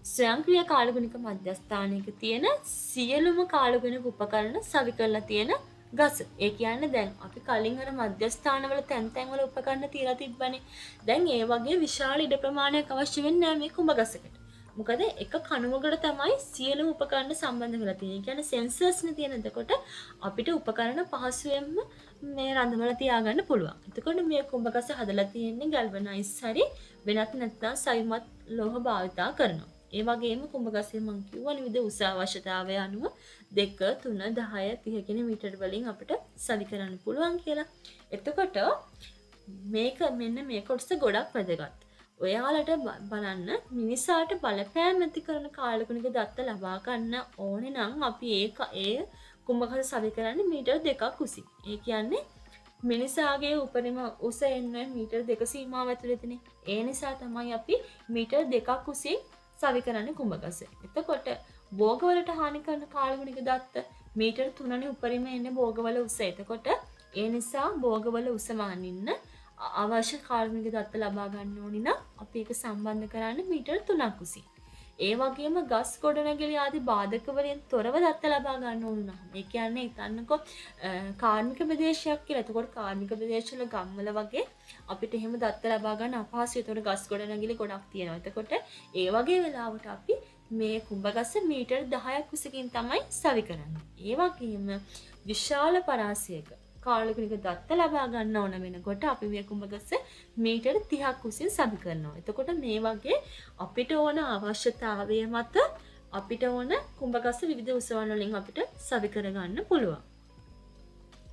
ස්වයංක්‍රීය කාලගුණික මධ්‍යස්ථානයක තියෙන සියලුම කාලගුණික උපකරණ සවි කරලා තියෙන ගස. ඒ කියන්නේ දැන් අපි කලින් අර මධ්‍යස්ථානවල තැන් වල උපකරණ තියලා තිබ්බනේ. දැන් ඒ වගේ විශාල ඉඩ ප්‍රමාණයක් අවශ්‍ය වෙන්නේ නැහැ මේ කුඹ ගසකට. මොකද එක කණුවකට තමයි සියලුම උපකරණ සම්බන්ධ වෙලා තියෙන්නේ. ඒ කියන්නේ සෙන්සර්ස් නේ තියෙන. එතකොට අපිට උපකරණ පහසුවෙන්ම මේ රඳවලා තියාගන්න පුළුවන්. එතකොට මේ කුඹගස හදලා තියෙන්නේ ගැල්වනයිස් හරි වෙනත් නැත්නම් සවිමත් ලෝහ භාවිතා කරනවා. ඒ වගේම කුඹගසේ මම කිව්වා විවිධ උස අවශ්‍යතාවය අනුව 2, 3, 10, 30 කියන මීටර වලින් අපිට සවි කරන්න පුළුවන් කියලා. එතකොට මෙන්න මේ කොටස ගොඩක් වැදගත්. ඔයාලට බලන්න මිනිසාට බලපෑම් ඇති කරන කාලගුණික දත්ත ලබා ගන්න ඕනේ නම් අපි ඒ කුඹගස සවි කරන්නේ මීටර 2ක් උසින්. ඒ කියන්නේ මිනිසාගේ උපරිම උස එන්නේ මීටර 2 සීමාව ඇතුළතනේ. ඒ නිසා තමයි අපි මීටර 2ක් උසින් සවි කරන්නේ කුඹගස. එතකොට භෝගවලට හානි කරන කාලගුණික දත්ත මීටර 3නේ උපරිම එන්නේ භෝගවල උස. එතකොට ඒ නිසා භෝගවල උස මානින්න අවශ්‍ය කාලගුණික දත්ත ලබා ගන්න ඕනි නම් අපි ඒක සම්බන්ධ කරන්නේ මීටර 3ක් උසින්. ඒ වගේම ගස් ගොඩනැගිලි ආදී බාධක වලින් තොරව දත්ත ලබා ගන්න ඕන නම් ඒ කියන්නේ හිතන්නකෝ කාර්මික ප්‍රදේශයක් කියලා. එතකොට කාර්මික ප්‍රදේශවල ගම්වල වගේ අපිට එහෙම දත්ත ලබා ගන්න අපහසුයි. එතකොට ගස් ගොඩනැගිලි ගොඩක් තියෙනවා. එතකොට ඒ වගේ වෙලාවට අපි මේ කුඹගස මීටර 10ක් උසකින් තමයි සවි කරන්නේ. ඒ වගේම විශාල පරාසයක කාලගුණික දත්ත ලබා ගන්න ඕන වෙනකොට අපි මේ කුඹගස මීටර 30ක් උසින් සවි කරනවා. එතකොට මේ වගේ අපිට ඕන අවශ්‍යතාවය මත අපිට ඕන කුඹගස විවිධ උසවල් වලින් අපිට සවි කරගන්න පුළුවන්.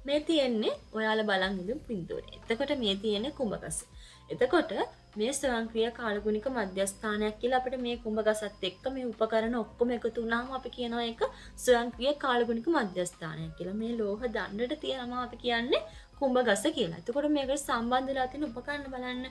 මේ තියෙන්නේ ඔයාලා බලන් ඉඳන් පින්තූරේ. එතකොට මේ තියෙන්නේ කුඹගස. එතකොට මේ ස්වයංක්‍රීය කාලගුණික මධ්‍යස්ථානයක් කියලා අපිට මේ කුඹගසත් එක්ක මේ උපකරණ ඔක්කොම එකතු වුණාම අපි කියනවා ඒක ස්වයංක්‍රීය කාලගුණික මධ්‍යස්ථානයක් කියලා. මේ ලෝහ දණ්ඩට තියෙනවා අපි කියන්නේ කුඹගස කියලා. එතකොට මේකට සම්බන්ධ වෙලා තියෙන උපකරණ බලන්න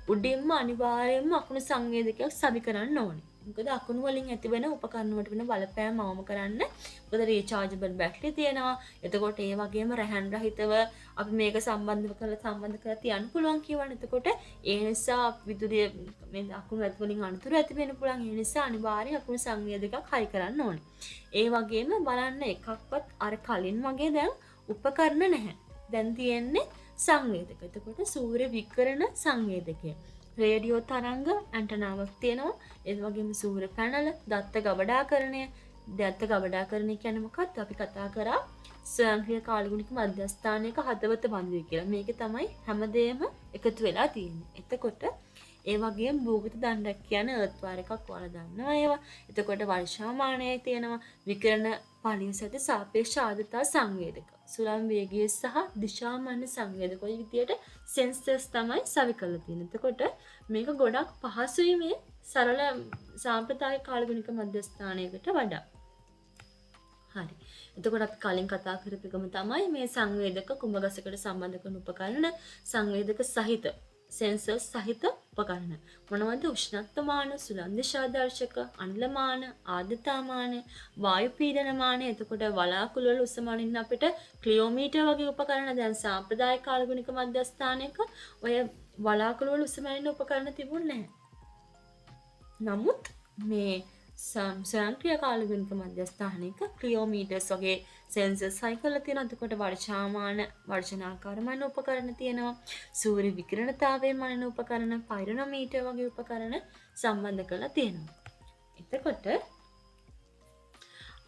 උඩින්ම අනිවාර්යයෙන්ම අකුණු සංවේදකයක් සවි කරන්න ඕනේ. මොකද අකුණු වලින් ඇති වෙන උපකරණ වලට වෙන බලපෑම අවම කරන්න. මොකද රීචාර්ජබල් බැටරි තියෙනවා. එතකොට ඒ වගේම රැහන් රහිතව අපි මේක සම්බන්ධ කරලා තියන්න පුළුවන් කියවනේ. එතකොට ඒ නිසා විදුලිය මේ අකුණු ඇති වලින් අනතුරු ඇති වෙන්න පුළුවන්. ඒ නිසා අනිවාර්යෙන් අකුණු සංවේදකයක් හයි කරන්න ඕනේ. ඒ වගේම බලන්න එකක්වත් අර කලින් වගේ දැන් උපකරණ නැහැ. දැන් තියෙන්නේ සංවේදක. එතකොට සූර්ය විකිරණ සංවේදකය. රේඩියෝ තරංග ඇන්ටනාවක් තියෙනවා. ඒ වගේම සූර්ය පැනල, දත්ත ගබඩාකරණය. දත්ත ගබඩාකරණය කියන්නේ මොකක්ද? අපි කතා කරා ස්වයංක්‍රීය කාලගුණික මධ්‍යස්ථානයක හදවත බඳුයි කියලා. මේකේ තමයි හැමදේම එකතු වෙලා තියෙන්නේ. එතකොට ඒ වගේම භූගත දණ්ඩක් කියන අර්ත් වයර් එකක් ඔයාලා දන්නවා ඒවා. එතකොට වර්ෂාමානය තියෙනවා. විකිරණ පරිසරයට සාපේක්ෂ ආර්ද්‍රතා සංවේදක. සුළං වේගය සහ දිශාමාන සංවේදක ඔය විදියට සෙන්සර්ස් තමයි සවි කරලා තියෙන්නේ. එතකොට මේක ගොඩක් පහසුයි මේ සරල සාම්ප්‍රදායික කාලගුණික මධ්‍යස්ථානයකට වඩා. හරි. එතකොට අපි කලින් කතා කරපු එකම තමයි මේ සංවේදක කුඹගසකට සම්බන්ධ කරන උපකරණ සංවේදක සහිත සෙන්සර්ස් සහිත උපකරණ. මොනවද? උෂ්ණත්වමාන, සුළං දිශාදර්ශක, අනිලමාන, ආර්ද්‍රතාමාන, වායු පීඩනමාන. එතකොට වලාකුළු වල උස මනින්න අපිට ක්ලියෝමීටර් වගේ උපකරණ දැන් සාම්ප්‍රදායික කාලගුණික මධ්‍යස්ථානයක ඔය වලාකුළු වල උස මනින්න උපකරණ තිබුණේ නැහැ. නමුත් මේ ස්වයංක්‍රීය කාලගුණික මධ්‍යස්ථානයක ක්ලියෝමීටර්ස් වගේ සෙන්සර්ස් හයි කරලා තියෙනවා. එතකොට වර්ෂාමාන වර්ෂණාකාර මනින උපකරණ තියෙනවා. සූර්ය විකිරණතාවයේ මනින උපකරණ, පයිරනෝමීටර් වගේ උපකරණ සම්බන්ධ කරලා තියෙනවා. එතකොට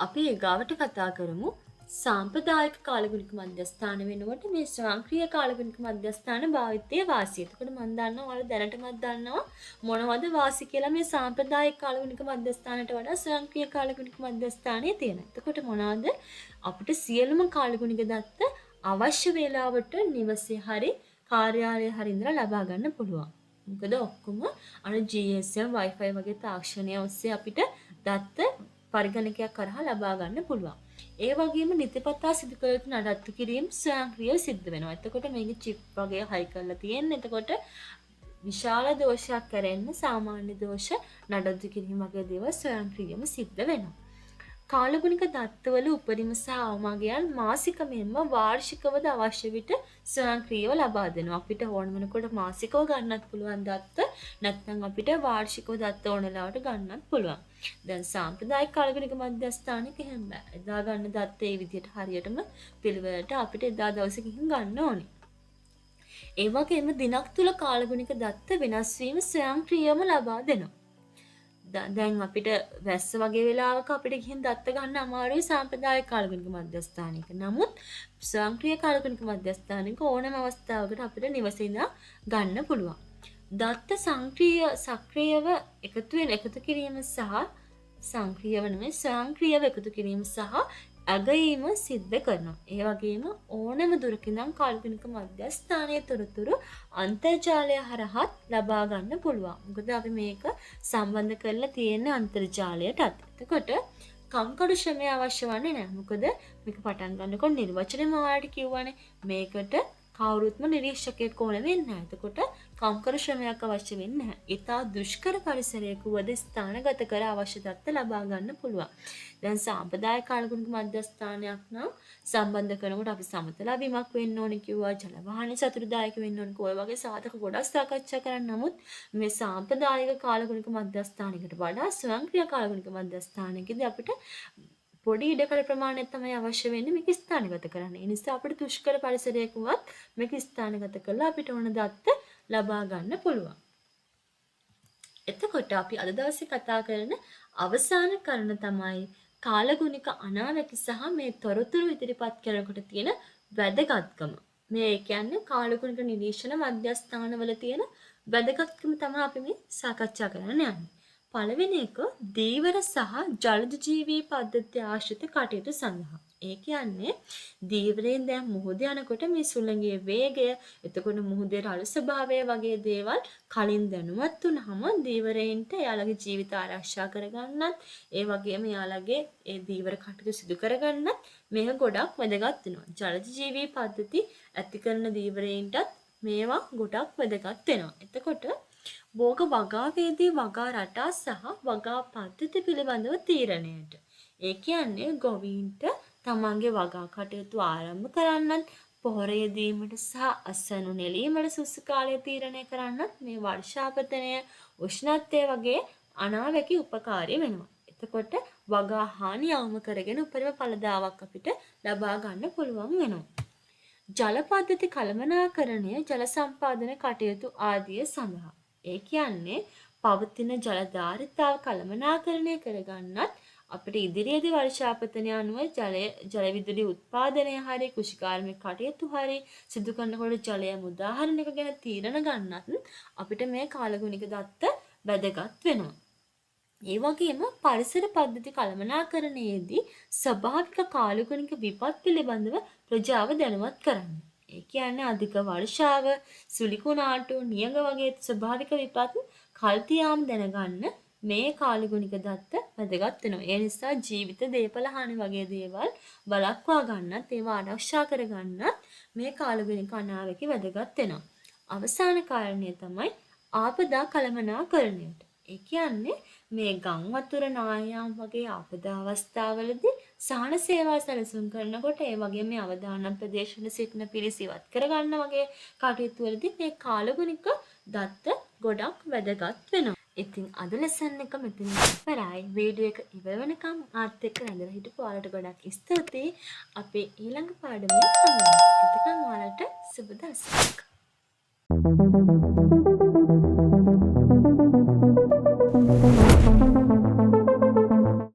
අපි ඊගාවට කතා කරමු සාම්ප්‍රදායික කාලගුණික මධ්‍යස්ථාන වෙනුවට මේ ස්වයංක්‍රීය කාලගුණික මධ්‍යස්ථාන භාවිතයේ වාසිය. එතකොට මම දන්නවා ඔයාලා දැනටමත් දන්නවා මොනවද වාසි කියලා මේ සාම්ප්‍රදායික කාලගුණික මධ්‍යස්ථානට වඩා ස්වයංක්‍රීය කාලගුණික මධ්‍යස්ථානයේ තියෙන. එතකොට මොනවද අපිට සියලුම කාලගුණික දත්ත අවශ්‍ය වේලාවට නිවසේ හරි කාර්යාලයේ හරි ඉඳලා ලබා ගන්න පුළුවන්. මොකද ඔක්කොම අර GSM Wi-Fi වගේ තාක්ෂණය ඔස්සේ අපිට දත්ත පරිගණකයක් කරහා ලබා ගන්න පුළුවන්. ඒ වගේම නිතිපතා සිදු කළ යුතු නඩත්තු කිරීම ස්වයංක්‍රීයව සිද්ධ වෙනවා. එතකොට මේකේ චිප් වගේ හයි කරලා තියෙන්නේ. එතකොට විශාල දෝෂයක් කරෙන්න සාමාන්‍ය දෝෂ නඩත්තු කිරීම වගේ දේවල් ස්වයංක්‍රීයව සිද්ධ වෙනවා. කාලගුණික දත්තවල උපරිම සහ අවමගයන් මාසික මෙන්ම වාර්ෂිකවද අවශ්‍ය විට ස්වයංක්‍රීයව ලබා දෙනවා. අපිට ඕන වෙනකොට මාසිකව ගන්නත් පුළුවන් දත්ත, නැත්නම් අපිට වාර්ෂිකව දත්ත ඕන වෙලාවට ගන්නත් පුළුවන්. දැන් සාම්ප්‍රදායික කාලගුණික මධ්‍යස්ථානයක එහෙම බෑ. එදා ගන්න දත්ත ඒ විදිහට හරියටම පිළිවෙලට අපිට එදා දවසේ ගිහින් ගන්න ඕනේ. ඒ වගේම දිනක් තුල කාලගුණික දත්ත වෙනස් වීම ස්වයංක්‍රීයවම ලබා දෙනවා. දැන් අපිට වැස්ස වගේ වෙලාවක අපිට ගිහින් දත්ත ගන්න අමාරුයි සාම්ප්‍රදායික කාලගුණික මධ්‍යස්ථානයක. නමුත් ස්වයංක්‍රීය කාලගුණික මධ්‍යස්ථානයක ඕනෑම අවස්ථාවකට අපිට නිවසේ ඉඳලා ගන්න පුළුවන්. දත්ත සක්‍රීයව එකතු කිරීම සහ සංක්‍රීයව නෙමෙයි ස්වයංක්‍රීයව එකතු කිරීම සහ අගයීම සිද්ධ කරනවා. ඒ වගේම ඕනෑම දුරක ඉඳන් කාලගුණික මධ්‍යස්ථානයේ තොරතුරු අන්තර්ජාලය හරහා ලබා ගන්න පුළුවන්. මොකද අපි මේක සම්බන්ධ කරලා තියෙන අන්තර්ජාලයටත්. එතකොට කම්කරු ශ්‍රමය අවශ්‍ය වන්නේ නැහැ. මොකද මේක පටන් ගන්නකොට නිර්වචනය ඔයාලට කිව්වනේ මේකට කවුරුත්ම නිරීක්ෂකයෙක් ඕන වෙන්නේ නැහැ. එතකොට කම්කරු ශ්‍රමයක් අවශ්‍ය වෙන්නේ නැහැ. ඊටා දුෂ්කර පරිසරයක වද ස්ථානගත කර අවශ්‍ය දත්ත ලබා ගන්න පුළුවන්. දැන් සාම්ප්‍රදායික කාලගුණික මධ්‍යස්ථානයක් නම් සම්බන්ධ කරනකොට අපි සමතල බිමක් වෙන්න ඕනේ කිව්වා, ජල වාහන සතුරුදායක වෙන්න ඕනේ. ඔය වගේ සාධක ගොඩක් සාකච්ඡා කරන්න. නමුත් මේ සාම්ප්‍රදායික කාලගුණික මධ්‍යස්ථානයකට වඩා ස්වයංක්‍රීය කාලගුණික මධ්‍යස්ථානයකදී අපිට පොඩි ඉඩකඩ ප්‍රමාණයක් තමයි අවශ්‍ය වෙන්නේ මේක ස්ථානගත කරන්න. ඒ නිසා අපිට දුෂ්කර පරිසරයක වුවත් මේක ස්ථානගත කරලා අපිට ඕන දත්ත ලබා ගන්න පුළුවන්. එතකොට අපි අද දවසේ කතා කරන අවසාන කරුණ තමයි කාලගුණික අනාවැකි සහ මේ තොරතුරු ඉදිරිපත් කරනකොට තියෙන වැදගත්කම. මේ කියන්නේ කාලගුණික නිරීක්ෂණ මධ්‍යස්ථානවල තියෙන වැදගත්කම තමයි අපි මේ සාකච්ඡා කරන්න යන්නේ. පළවෙනි එක දීවර සහ ජලජ ජීවී පද්ධති ආශ්‍රිත කටයුතු සඳහා. ඒ කියන්නේ දීවරයෙන් දැන් මුහුද යනකොට මේ සුළඟේ වේගය, එතකොට මුහුදේ රළු ස්වභාවය වගේ දේවල් කලින් දැනුවත් වුනහම දීවරයින්ට එයාලගේ ජීවිත ආරක්ෂා කරගන්නත්, ඒ වගේම එයාලගේ ඒ දීවර කටයුතු සිදු කරගන්නත් මේක ගොඩක් වැදගත් වෙනවා. ජලජ ජීවී පද්ධති ඇති කරන දීවරයින්ටත් මේවා ගොඩක් වැදගත් වෙනවා. එතකොට භෝග වගාවේදී වගා රටා සහ වගා පද්ධති පිළිබඳව තීරණයට. ඒ කියන්නේ ගොවීන්ට තමන්ගේ වගා කටයුතු ආරම්භ කරන්නත් පොහොර යෙදීමට සහ අස්වැනු නෙලීමට සුදුසු කාලය තීරණය කරන්නත් මේ වර්ෂාපතනය උෂ්ණත්වය වගේ අනාවැකි උපකාරී වෙනවා. එතකොට වගා හානි අවම කරගෙන උපරිම ඵලදාවක් අපිට ලබා ගන්න පුළුවන් වෙනවා. ජල පද්ධති කළමනාකරණය ජල සම්පාදන කටයුතු ආදිය සඳහා. ඒ කියන්නේ පවතින ජල ධාරිතාව කළමනාකරණය කරගන්නත් අපිට ඉදිරියේදී වර්ෂාපතනය අනුව ජල විදුලි උත්පාදනය හරි කෘෂිකාර්මික කටයුතු හරි සිදු කරනකොට ජලය උදාහරණයක ගැන තීරණ ගන්නත් අපිට මේ කාලගුණික දත්ත වැදගත් වෙනවා. ඒ වගේම පරිසර පද්ධති කළමනාකරණයේදී ස්වභාවික කාලගුණික විපත් පිළිබඳව ප්‍රජාව දැනුවත් කරන්න. ඒ කියන්නේ අධික වර්ෂාව, සුළි කුණාටු, නියඟ වගේ ස්වභාවික විපත් කල්තියාම දැනගන්න මේ කාලගුණික දත්ත වැදගත් වෙනවා. ඒ නිසා ජීවිත දේපල හානි වගේ දේවල් වළක්වා ගන්නත් ඒවා ආරක්ෂා කර ගන්නත් මේ කාලගුණික අනාවැකි වැදගත් වෙනවා. අවසාන කාරණය තමයි ආපදා කළමනාකරණයට. ඒ කියන්නේ මේ ගම් වතුර නායම් වගේ ආපදා අවස්ථාවලදී සාන සේවා සැලසුම් කරනකොට ඒ වගේ මේ අවදානම් ප්‍රදේශවල සිටින පිරිස ඉවත් කරගන්න වගේ කටයුතු වලදී මේ කාලගුණික දත්ත ගොඩක් වැදගත් වෙනවා. ඉතින් අද ලෙසන් එක මෙතන ඉවරයි. වීඩියෝ එක ඉවර වෙනකම් මාත් එක්ක රැඳලා හිටපු ඔයාලට ගොඩක් ස්තුතියි. අපේ ඊළඟ පාඩමේ හමු වෙනවා. එතකන් ඔයාලට සුබ දවසක්.